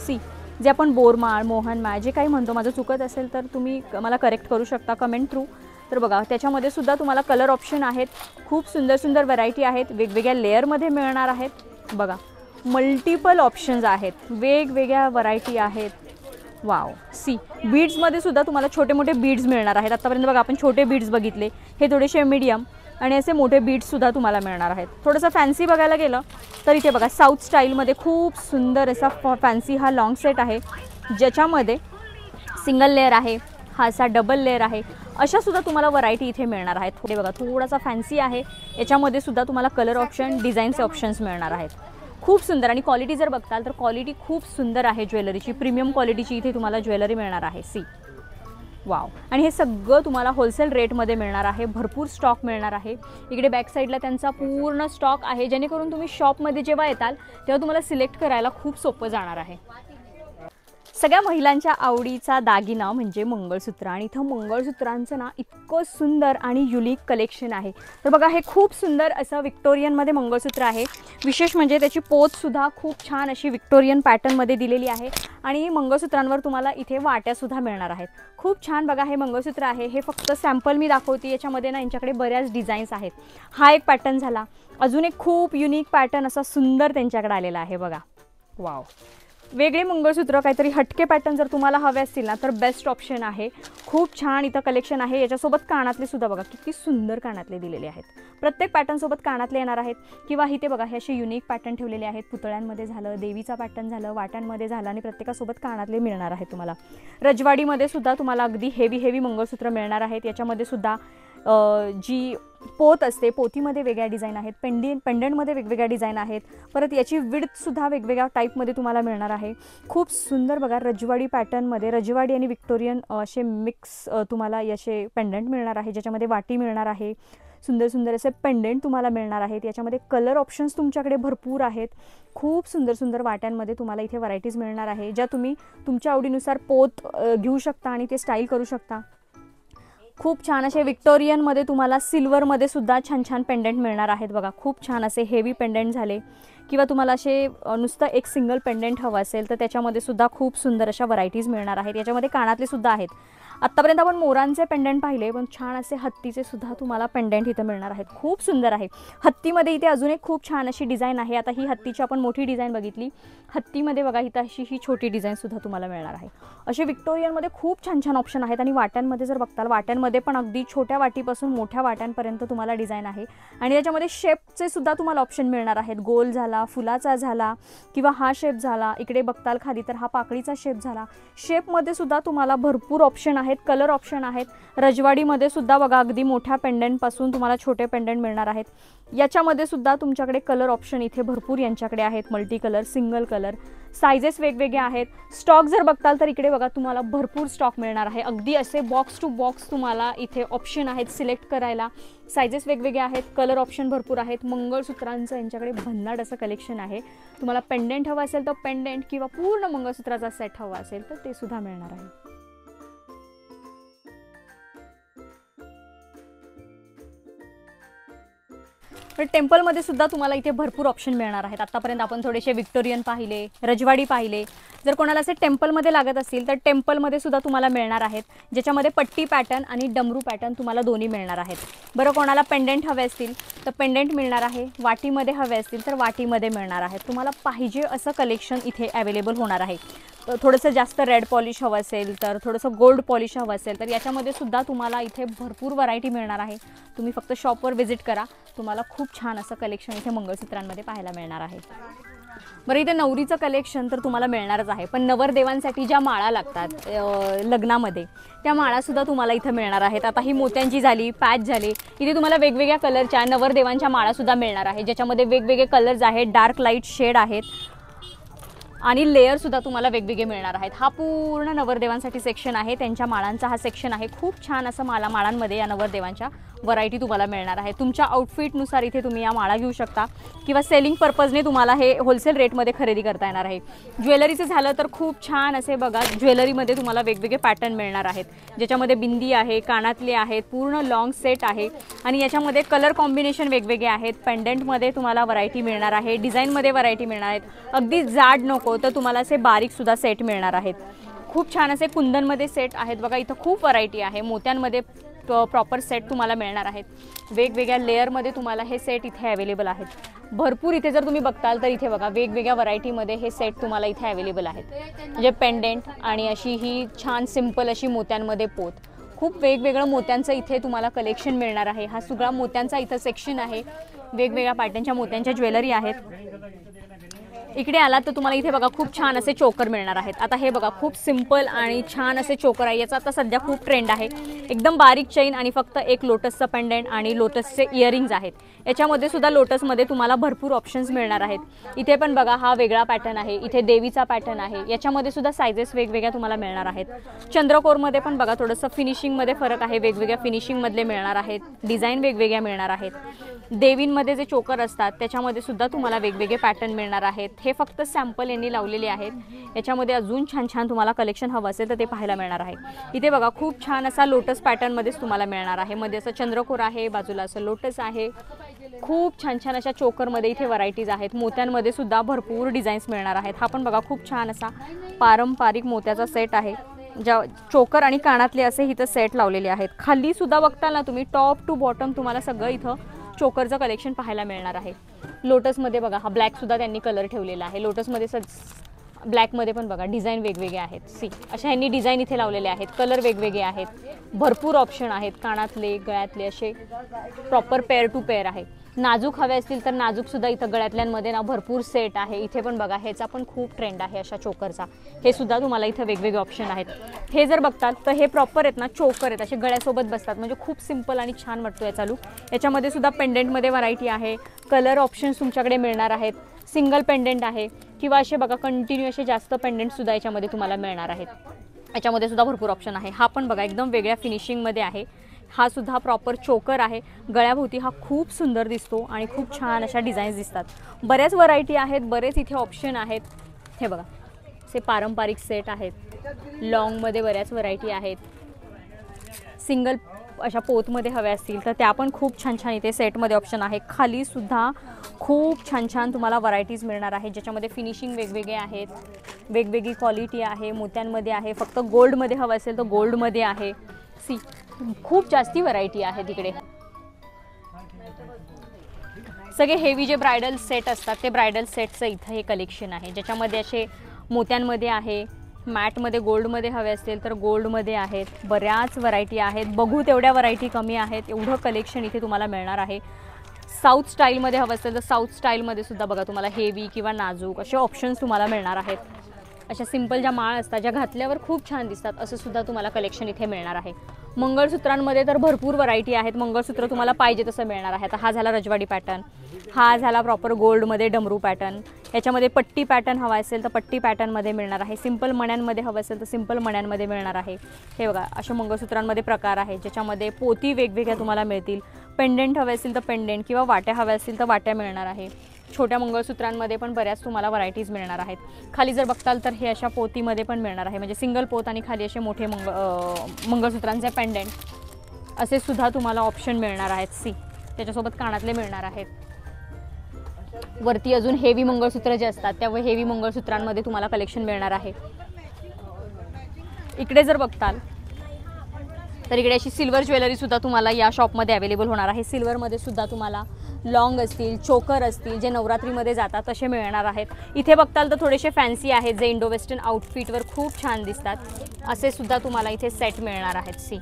सी, जे आपण बोरमाळ, मोहनमाळ जे काही म्हणतो, माझं चुकत असेल तर तुम्ही मला करेक्ट करू शकता कमेंट थ्रू. तर बघा, त्याच्यामध्ये सुद्धा तुम्हाला कलर ऑप्शन आहेत. खूप सुंदर सुंदर व्हरायटी आहेत, वेगवेगळ्या लेअरमध्ये मिळणार आहेत. बघा, मल्टिपल ऑप्शन्स आहेत, वेगवेगळ्या व्हरायटी आहेत. वाव, सी, बीड्समध्ये सुद्धा तुम्हाला छोटे मोठे बीड्स मिळणार आहेत. आतापर्यंत बघा आपण छोटे बीड्स बघितले, हे थोडेसे मीडियम आणि असे मोठे बीड्ससुद्धा तुम्हाला मिळणार आहेत. थोडंसं फॅन्सी बघायला गेलं तर इथे बघा, साऊथ स्टाईलमध्ये खूप सुंदर असा फॅन्सी हा लॉंग सेट आहे, ज्याच्यामध्ये सिंगल लेअर आहे, हा असा डबल लेअर आहे. अशा सुद्धा तुम्हाला व्हरायटी इथे मिळणार आहेत. थोडे बघा, थोडासा फॅन्सी आहे, याच्यामध्ये सुद्धा तुम्हाला कलर ऑप्शन, डिझाईनचे ऑप्शन्स मिळणार आहेत. खूप सुंदर. आणि क्वालिटी जर बघताल तर क्वालिटी खूप सुंदर आहे ज्वेलरीची, प्रीमियम क्वालिटीची इथे तुम्हाला ज्वेलरी मिळणार आहे. See, wow. आणि हे सगळं तुम्हाला होलसेल रेटमध्ये मिळणार आहे. भरपूर स्टॉक मिळणार आहे. इकडे बॅक साईडला त्यांचा पूर्ण स्टॉक आहे, जेणेकरून तुम्ही शॉपमध्ये जेव्हा येताल तेव्हा तुम्हाला सिलेक्ट करायला खूप सोपं जाणार आहे. सगळ्या महिलांच्या आवडीचा दागिना म्हणजे मंगळसूत्र, आणि इथं मंगळसूत्रांचं ना इतकं सुंदर आणि युनिक कलेक्शन आहे. तर बघा, हे खूप सुंदर असं विक्टोरियनमध्ये मंगळसूत्र आहे. विशेष म्हणजे त्याची पोतसुद्धा खूप छान अशी विक्टोरियन पॅटर्नमध्ये दिलेली आहे आणि मंगळसूत्रांवर तुम्हाला इथे वाट्यासुद्धा मिळणार आहेत. खूप छान. बघा, हे मंगळसूत्र आहे, हे फक्त सॅम्पल मी दाखवते. याच्यामध्ये ना यांच्याकडे बऱ्याच डिझाईन्स आहेत. हा एक पॅटर्न झाला. अजून एक खूप युनिक पॅटर्न असा सुंदर त्यांच्याकडे आलेला आहे. बघा, वाव. वेगळे मंगळसूत्र, काहीतरी हटके पॅटर्न जर तुम्हाला हवे असतील ना तर बेस्ट ऑप्शन आहे. खूप छान इथं कलेक्शन आहे. याच्यासोबत कानातले सुद्धा बघा, किती सुंदर कानातले दिलेले आहेत. प्रत्येक पॅटर्नसोबत कानातले येणार आहेत. किंवा इथे बघा, हे असे युनिक पॅटर्न ठेवलेले आहेत. पुतळ्यांमध्ये झालं, देवीचा पॅटर्न झालं, वाट्यांमध्ये झालं आणि प्रत्येकासोबत कानातले मिळणार आहेत तुम्हाला. रजवाडीमध्ये सुद्धा तुम्हाला अगदी हेवी मुंगळसूत्र मिळणार आहेत. याच्यामध्ये सुद्धा जी पोत असते, पोतीमध्ये वेगळ्या डिझाईन आहेत, पेंडंटमध्ये वेगवेगळ्या डिझाईन आहेत. परत याची विड्थसुद्धा वेगवेगळ्या टाईपमध्ये तुम्हाला मिळणार आहे. खूप सुंदर. बघा, रजवाडी पॅटर्नमध्ये रजवाडी आणि विक्टोरियन असे मिक्स तुम्हाला याचे पेंडंट मिळणार आहे, ज्याच्यामध्ये वाटी मिळणार आहे. सुंदर सुंदर असे पेंडंट तुम्हाला मिळणार आहेत. याच्यामध्ये कलर ऑप्शन्स तुमच्याकडे भरपूर आहेत. खूप सुंदर सुंदर वाट्यांमध्ये तुम्हाला इथे व्हरायटीज मिळणार आहे, ज्या तुम्ही तुमच्या आवडीनुसार पोत घेऊ शकता आणि ते स्टाईल करू शकता. खूप छान असे विक्टोरियनमध्ये तुम्हाला सिल्वरमध्ये सुद्धा छान छान पेंडंट मिळणार आहेत. बघा, खूप छान असे हेवी पेंडंट झाले किंवा तुम्हाला असे नुसतं एक सिंगल पेंडंट हवं असेल तर त्याच्यामध्ये सुद्धा खूप सुंदर अशा व्हरायटीज मिळणार आहेत. याच्यामध्ये कानातले सुद्धा आहेत. आत्तापर्यंत आपण मोरांचे पेंडंट पाहिले, पण छान असे हत्तीचे सुद्धा तुम्हाला पेंडंट इथं मिळणार आहेत. खूप सुंदर आहे. हत्तीमध्ये इथे अजून एक खूप छान अशी डिझाईन आहे. आता ही हत्तीची आपण मोठी डिझाईन बघितली. हत्तीमध्ये बघा, इथं अशी ही छोटी डिझाईन सुद्धा तुम्हाला मिळणार आहे. असे विक्टोरियनमध्ये खूप छान छान ऑप्शन आहेत. आणि वाट्यांमध्ये जर बघताल, वाट्यांमध्ये पण अगदी छोट्या वाटीपासून मोठ्या वाट्यांपर्यंत तुम्हाला डिझाईन आहे. आणि त्याच्यामध्ये शेपचे सुद्धा तुम्हाला ऑप्शन मिळणार आहेत. गोल झाला, फुलाचा झाला किंवा हा शेप झाला. इकडे बघताल खाली तर हा पाकळीचा शेप झाला. शेपमध्ये सुद्धा तुम्हाला भरपूर ऑप्शन आहेत. आहेत, कलर ऑप्शन आहेत. रजवाडीमध्ये सुद्धा बघा अगदी मोठ्या पेंडंटपासून तुम्हाला छोटे पेंडंट मिळणार आहेत. याच्यामध्ये सुद्धा तुमच्याकडे कलर ऑप्शन इथे भरपूर यांच्याकडे आहेत. Multi colour, single colour, sizes वेगवेगळे आहेत. स्टॉक जर बघताल तर इकडे बघा तुम्हाला भरपूर स्टॉक मिळणार आहे. अगदी असे बॉक्स टू बॉक्स तुम्हाला इथे ऑप्शन आहेत सिलेक्ट करायला. सायझेस वेगवेगळे आहेत, कलर ऑप्शन भरपूर आहेत. मंगळसूत्रांचं यांच्याकडे भन्नाट असं कलेक्शन आहे. तुम्हाला पेंडेंट हवं असेल तर पेंडेंट किंवा पूर्ण मंगळसूत्राचा सेट हवा असेल तर ते सुद्धा मिळणार आहे. तर टेम्पलमध्ये सुद्धा तुम्हाला इथे भरपूर ऑप्शन मिळणार आहेत. आतापर्यंत आपण थोडेसे विक्टोरियन पाहिले, रजवाडी पाहिले. जर कोणाला असे टेम्पलमध्ये लागत असतील तर टेम्पलमध्ये सुद्धा तुम्हाला मिळणार आहेत, ज्याच्यामध्ये पट्टी पॅटर्न आणि डमरू पॅटर्न तुम्हाला दोन्ही मिळणार आहेत. बरं, कोणाला पेंडेंट हवे असतील तर पेंडेंट मिळणार आहे. वाटीमध्ये हवे असतील तर वाटीमध्ये मिळणार आहेत. तुम्हाला पाहिजे असं कलेक्शन इथे अवेलेबल होणार आहे. थोडंसं जास्त रेड पॉलिश हवं असेल तर, थोडंसं गोल्ड पॉलिश हवं असेल तर याच्यामध्ये सुद्धा तुम्हाला इथे भरपूर व्हरायटी मिळणार आहे. तुम्ही फक्त शॉपवर व्हिजिट करा, तुम्हाला खूप छान असं कलेक्शन इथे मंगळसूत्रांमध्ये पाहायला मिळणार आहे. बरं, इथे नवरीचं कलेक्शन तर तुम्हाला मिळणारच आहे, पण नवरदेवांसाठी ज्या माळा लागतात लग्नामध्ये त्या माळासुद्धा तुम्हाला इथं मिळणार आहेत. आता ही मोत्यांची झाली, पॅच झाली. इथे तुम्हाला वेगवेगळ्या कलरच्या नवरदेवांच्या माळासुद्धा मिळणार आहे, ज्याच्यामध्ये वेगवेगळे कलर्स आहेत, डार्क लाईट शेड आहेत आणि लेअरसुद्धा तुम्हाला वेगवेगळे मिळणार आहेत. हा पूर्ण नवरदेवांसाठी सेक्शन आहे, त्यांच्या माळांचा हा सेक्शन आहे. खूप छान असं माळांमध्ये या नवरदेवांच्या व्हरायटी तुम्हाला मिळणार आहे. तुमच्या आउटफिटनुसार इथे तुम्ही या माळा घेऊ शकता किंवा सेलिंग पर्पजने तुम्हाला हे होलसेल रेटमध्ये खरेदी करता येणार आहे. ज्वेलरीचं झालं तर खूप छान असे बघा ज्वेलरीमध्ये तुम्हाला वेगवेगळे पॅटर्न मिळणार आहेत, ज्याच्यामध्ये बिंदी आहे, कानातले आहेत, पूर्ण लॉंग सेट आहे आणि याच्यामध्ये कलर कॉम्बिनेशन वेगवेगळे आहेत. पेंडंटमध्ये तुम्हाला व्हरायटी मिळणार आहे, डिझाईनमध्ये व्हरायटी मिळणार आहेत. अगदी जाड नको तर तुम्हाला असे बारीकसुद्धा सेट मिळणार आहेत. खूप छान असे कुंदनमध्ये सेट आहेत बघा. इथं खूप व्हरायटी आहे. मोत्यांमध्ये प्रॉपर सेट तुम्हाला मिळणार आहेत. वेगवेगळ्या लेअरमध्ये तुम्हाला हे सेट इथे अवेलेबल आहेत. भरपूर इथे जर तुम्ही बघताल तर इथे बघा वेगवेगळ्या व्हरायटीमध्ये हे सेट तुम्हाला इथे अवेलेबल आहेत. म्हणजे पेंडेंट आणि अशी ही छान सिंपल अशी मोत्यांमध्ये पोत. खूप वेगवेगळं मोत्यांचं इथे तुम्हाला कलेक्शन मिळणार आहे. हा सगळा मोत्यांचा इथं सेक्शन आहे. वेगवेगळ्या पॅटर्नच्या मोत्यांच्या ज्वेलरी आहेत. इकडे आलात तर तुम्हाला इथे बघा खूप छान असे चोकर मिळणार आहेत. आता हे बघा खूप सिंपल आणि छान असे चोकर आहे. याचा आता सध्या खूप ट्रेंड आहे. एकदम बारीक चेन आणि फक्त एक लोटसचं पेंडेंट आणि लोटसचे इयरिंग्ज आहेत. याच्यामध्ये सुद्धा लोटसमध्ये तुम्हाला भरपूर ऑप्शन्स मिळणार आहेत. इथे पण बघा हा वेगळा पॅटर्न आहे. इथे देवीचा पॅटर्न आहे. याच्यामध्ये सुद्धा सायझेस वेगवेगळ्या तुम्हाला मिळणार आहेत. चंद्रकोरमध्ये पण बघा थोडंसं फिनिशिंगमध्ये फरक आहे. वेगवेगळ्या फिनिशिंगमधले मिळणार आहेत. डिझाईन वेगवेगळ्या मिळणार आहेत. देवींमध्ये जे चोकर असतात त्याच्यामध्ये सुद्धा तुम्हाला वेगवेगळे पॅटर्न मिळणार आहेत. हे फक्त सॅम्पल यांनी लावलेले आहेत. याच्यामध्ये अजून छान छान तुम्हाला कलेक्शन हवं असेल तर ते पाहायला मिळणार आहे. इथे बघा खूप छान असा लोटस पॅटर्नमध्येच तुम्हाला मिळणार आहे. मध्ये असं चंद्रकोर आहे, बाजूला असं लोटस आहे. खूप छान छान अशा चोकरमध्ये इथे व्हरायटीज आहेत. मोत्यांमध्ये सुद्धा भरपूर डिझाईन्स मिळणार आहेत. हा पण बघा खूप छान असा पारंपरिक मोत्याचा सेट आहे. ज्या चोकर आणि कानातले असे इथं सेट लावलेले आहेत. खाली सुद्धा बघताल ना तुम्ही टॉप टू बॉटम तुम्हाला सगळं इथं चोकरचं कलेक्शन पाहायला मिळणार आहे. लोटसमध्ये बघा हा ब्लॅकसुद्धा त्यांनी कलर ठेवलेला आहे. लोटसमध्ये ब्लॅकमध्ये पण बघा डिझाईन वेगवेगळे आहेत. अशा ह्यांनी डिझाईन इथे लावलेले आहेत. कलर वेगवेगळे आहेत. भरपूर ऑप्शन आहेत. कानातले, गळ्यातले असे प्रॉपर पेअर टू पेअर आहे. नाजूक हवे असतील तर नाजूकसुद्धा इथं गळ्यातल्यांमध्ये ना भरपूर सेट आहे. इथे पण बघा ह्याचा पण खूप ट्रेंड आहे अशा चोकरचा. हे सुद्धा तुम्हाला इथं वेगवेगळे ऑप्शन आहेत. हे जर बघताल तर हे प्रॉपर आहेत ना चोकर आहेत, असे गळ्यासोबत बसतात. म्हणजे खूप सिंपल आणि छान वाटतो याचा लुक. याच्यामध्ये सुद्धा पेंडेंटमध्ये व्हरायटी आहे. कलर ऑप्शन्स तुमच्याकडे मिळणार आहेत. सिंगल पेंडेंट आहे किंवा असे बघा कंटिन्यू असे जास्त पेंडेंटसुद्धा याच्यामध्ये तुम्हाला मिळणार आहेत. याच्यामध्ये सुद्धा भरपूर ऑप्शन आहे. हा पण बघा एकदम वेगळ्या फिनिशिंगमध्ये आहे. हा सुद्धा प्रॉपर चोकर आहे. गळ्याभोवती हा खूप सुंदर दिसतो आणि खूप छान अशा डिझाईन्स दिसतात. बऱ्याच व्हरायटी आहेत, बरेच इथे ऑप्शन आहेत. हे बघा असे पारंपरिक सेट आहेत. लॉंगमध्ये बऱ्याच व्हरायटी आहेत. सिंगल अशा पोतमध्ये हव्या असतील तर त्या पण खूप छान छान इथे सेटमध्ये ऑप्शन आहे. खाली सुद्धा खूप छान छान तुम्हाला व्हरायटीज मिळणार आहेत, ज्याच्यामध्ये फिनिशिंग वेगवेगळे आहेत. वेगवेगळी क्वालिटी आहे. मोत्यांमध्ये आहे. फक्त गोल्डमध्ये हवं असेल तर गोल्डमध्ये आहे. खूप जास्ती व्हरायटी आहे तिकडे. सगळे हेवी जे ब्रायडल सेट असतात ते ब्रायडल सेटचं इथं हे कलेक्शन आहे, ज्याच्यामध्ये असे मोत्यांमध्ये आहे. मॅटमध्ये गोल्डमध्ये हवे असतील तर गोल्डमध्ये आहेत. बऱ्याच व्हरायटी आहेत. बघू तेवढ्या व्हरायटी कमी आहेत. एवढं कलेक्शन इथे तुम्हाला मिळणार आहे. साऊथ स्टाईलमध्ये हवं असेल तर साऊथ स्टाईलमध्ये सुद्धा बघा तुम्हाला हेवी किंवा नाजूक असे ऑप्शन्स तुम्हाला मिळणार आहेत. अशा सिंपल ज्या माळ असतात ज्या घातल्यावर खूप छान दिसतात असं सुद्धा तुम्हाला कलेक्शन इथे मिळणार आहे। मंगळसूत्रांमध्ये तर भरपूर व्हरायटी आहेत। मंगळसूत्र तुम्हाला पाहिजे तसं मिळणार आहे। आता हा झाला रजवाडी पॅटर्न, हा झाला प्रॉपर गोल्डमध्ये डमरू पॅटर्न, याच्यामध्ये पट्टी पॅटर्न हवा असेल तर पट्टी पॅटर्नमध्ये मिळणार आहे, सिंपल मण्यांमध्ये हवं असेल तर सिंपल मण्यांमध्ये मिळणार आहे। हे बघा अशा मंगळसूत्रांमध्ये प्रकार आहेत ज्याच्यामध्ये पोती वेगवेगळ्या तुम्हाला मिळतील। पेंडेंट हवे असेल तर पेंडेंट किंवा वाट्या हव्या असतील तर वाट्या मिळणार आहे। छोट्या मंगळसूत्रांमध्ये पण बऱ्याच तुम्हाला व्हरायटीज मिळणार आहेत। खाली जर बघताल तर हे अशा पोतीमध्ये पण मिळणार आहे, म्हणजे सिंगल पोत आणि खाली असे मोठे मंगळसूत्रांचे पेंडेंट असे सुद्धा तुम्हाला ऑप्शन मिळणार आहेत। सी त्याच्यासोबत कानातले मिळणार आहेत। वरती अजून हेवी मंगळसूत्र जे असतात त्या हेवी मंगळसूत्रांमध्ये तुम्हाला कलेक्शन मिळणार आहे। इकडे जर बघताल तर इकडे अशी सिल्वर ज्वेलरी सुद्धा तुम्हाला या शॉपमध्ये अवेलेबल होणार आहे। सिल्वरमध्ये सुद्धा तुम्हाला लॉंग असतील, चोकर असतील, जे नवरात्रीमध्ये जातात तसे मिळणार आहेत। इथे बघताल तर थोडेसे फॅन्सी आहेत जे इंडो वेस्टर्न आउटफिटवर खूप छान दिसतात, असे सुद्धा तुम्हाला इथे सेट मिळणार आहेत। सी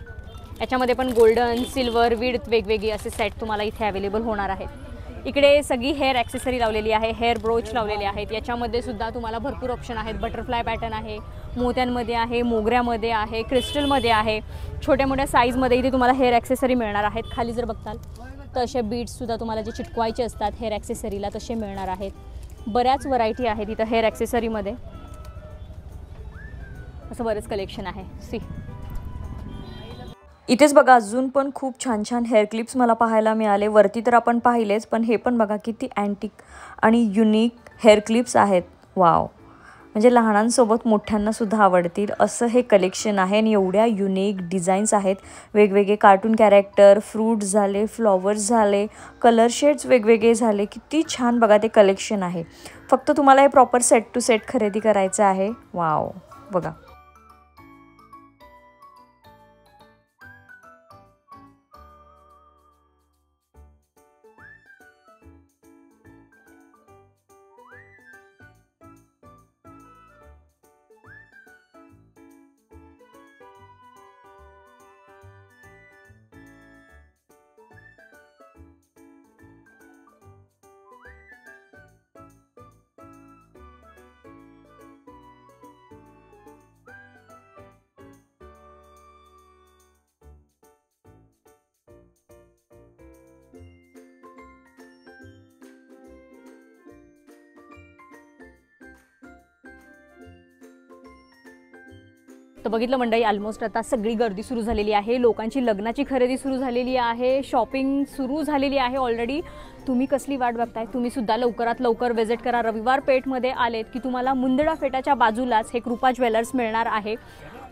याच्यामध्ये पण गोल्डन, सिल्वर, विड्थ वेगवेगळी असे सेट तुम्हाला इथे अवेलेबल होणार आहेत। इकडे सगळी हेअर ॲक्सेसरी लावलेली आहे, हेअर ब्रोच लावलेले आहेत। याच्यामध्ये सुद्धा तुम्हाला भरपूर ऑप्शन आहेत। बटरफ्लाय पॅटर्न आहे, मोत्यांमध्ये आहे, मोगऱ्यामध्ये आहे, क्रिस्टलमध्ये आहे, छोट्या मोठ्या साईजमध्ये इथे तुम्हाला हेअर ॲक्सेसरी मिळणार आहेत। खाली जर बघताल तर असे बीड्ससुद्धा तुम्हाला जे चिटकवायचे असतात हेअर ॲक्सेसरीला तसे मिळणार आहेत। बऱ्याच व्हरायटी आहेत इथं हेअर ॲक्सेसरीमध्ये, असं बरेच कलेक्शन आहे। सी इथेच बघा अजून पण खूप छान छान हेअर क्लिप्स मला पाहायला मिळाले। वरती तर आपण पाहिलेच, पण हे पण बघा किती अँटिक आणि युनिक हेअर क्लिप्स आहेत। वाव, म्हणजे लहानांसोबत मोठ्यांना सुद्धा आवडतील असं हे कलेक्शन आहे। आणि एवढ्या युनिक डिझाईन्स आहेत, वेगवेगळे कार्टून कॅरेक्टर, फ्रूट्स झाले, फ्लॉवर्स झाले, कलर शेड्स वेगवेगळे झाले, किती छान बघा ते कलेक्शन आहे। फक्त तुम्हाला हे प्रॉपर सेट टू सेट खरेदी करायचं आहे। वाव बघा, तर बघितलं मंडळी, ऑलमोस्ट आता सगळी गर्दी सुरू झालेली आहे, लोकांची लग्नाची खरेदी सुरू झालेली आहे, शॉपिंग सुरू झालेली आहे ऑलरेडी। तुम्ही कसली वाट बघताय? तुम्ही सुद्धा लवकरात लवकर व्हिजिट करा। रविवार पेठमध्ये आलेत की तुम्हाला मुंदडा फेटाच्या बाजूलाच हे कृपा ज्वेलर्स मिळणार आहे।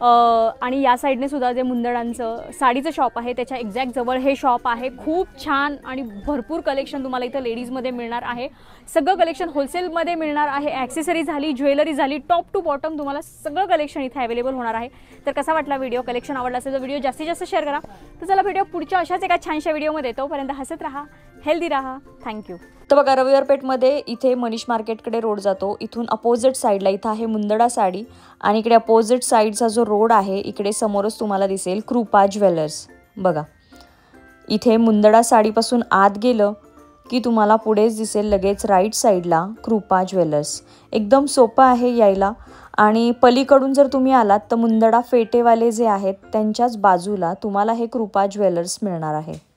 आणि या साईडने सुद्धा जे मुंदडांचं साडीचं शॉप आहे त्याच्या एक्झॅक्ट जवळ हे शॉप आहे। खूप छान आणि भरपूर कलेक्शन तुम्हाला इथं लेडीजमध्ये मिळणार आहे। सगळं कलेक्शन होलसेलमध्ये मिळणार आहे। ॲक्सेसरी झाली, ज्वेलरी झाली, टॉप टू बॉटम तुम्हाला सगळं कलेक्शन इथे अवेलेबल होणार आहे। तर कसा वाटला व्हिडिओ? कलेक्शन आवडला असेल तर व्हिडिओ जास्तीत जास्त शेअर करा। तर चला व्हिडिओ पुढच्या अशाच एका छानशा व्हिडिओमध्ये, तोपर्यंत हसत राहा, हेल्दी राहा। थँक्यू। तर बघा रविवार पेठमध्ये इथे मनीष मार्केटकडे रोड जातो, इथून अपोजिट साईडला इथं आहे मुंदडा साडी, आणि इकडे अपोजिट साईडचा जो रोड आहे इकडे समोरच तुम्हाला दिसेल कृपा ज्वेलर्स। बघा इथे मुंदडा साडीपासून आत गेलं की तुम्हाला पुढेच दिसेल लगेच राईट साईडला कृपा ज्वेलर्स। एकदम सोपं आहे यायला। आणि पलीकडून जर तुम्ही आलात तर मुंदडा फेटेवाले जे आहेत त्यांच्याच बाजूला तुम्हाला हे कृपा ज्वेलर्स मिळणार आहे।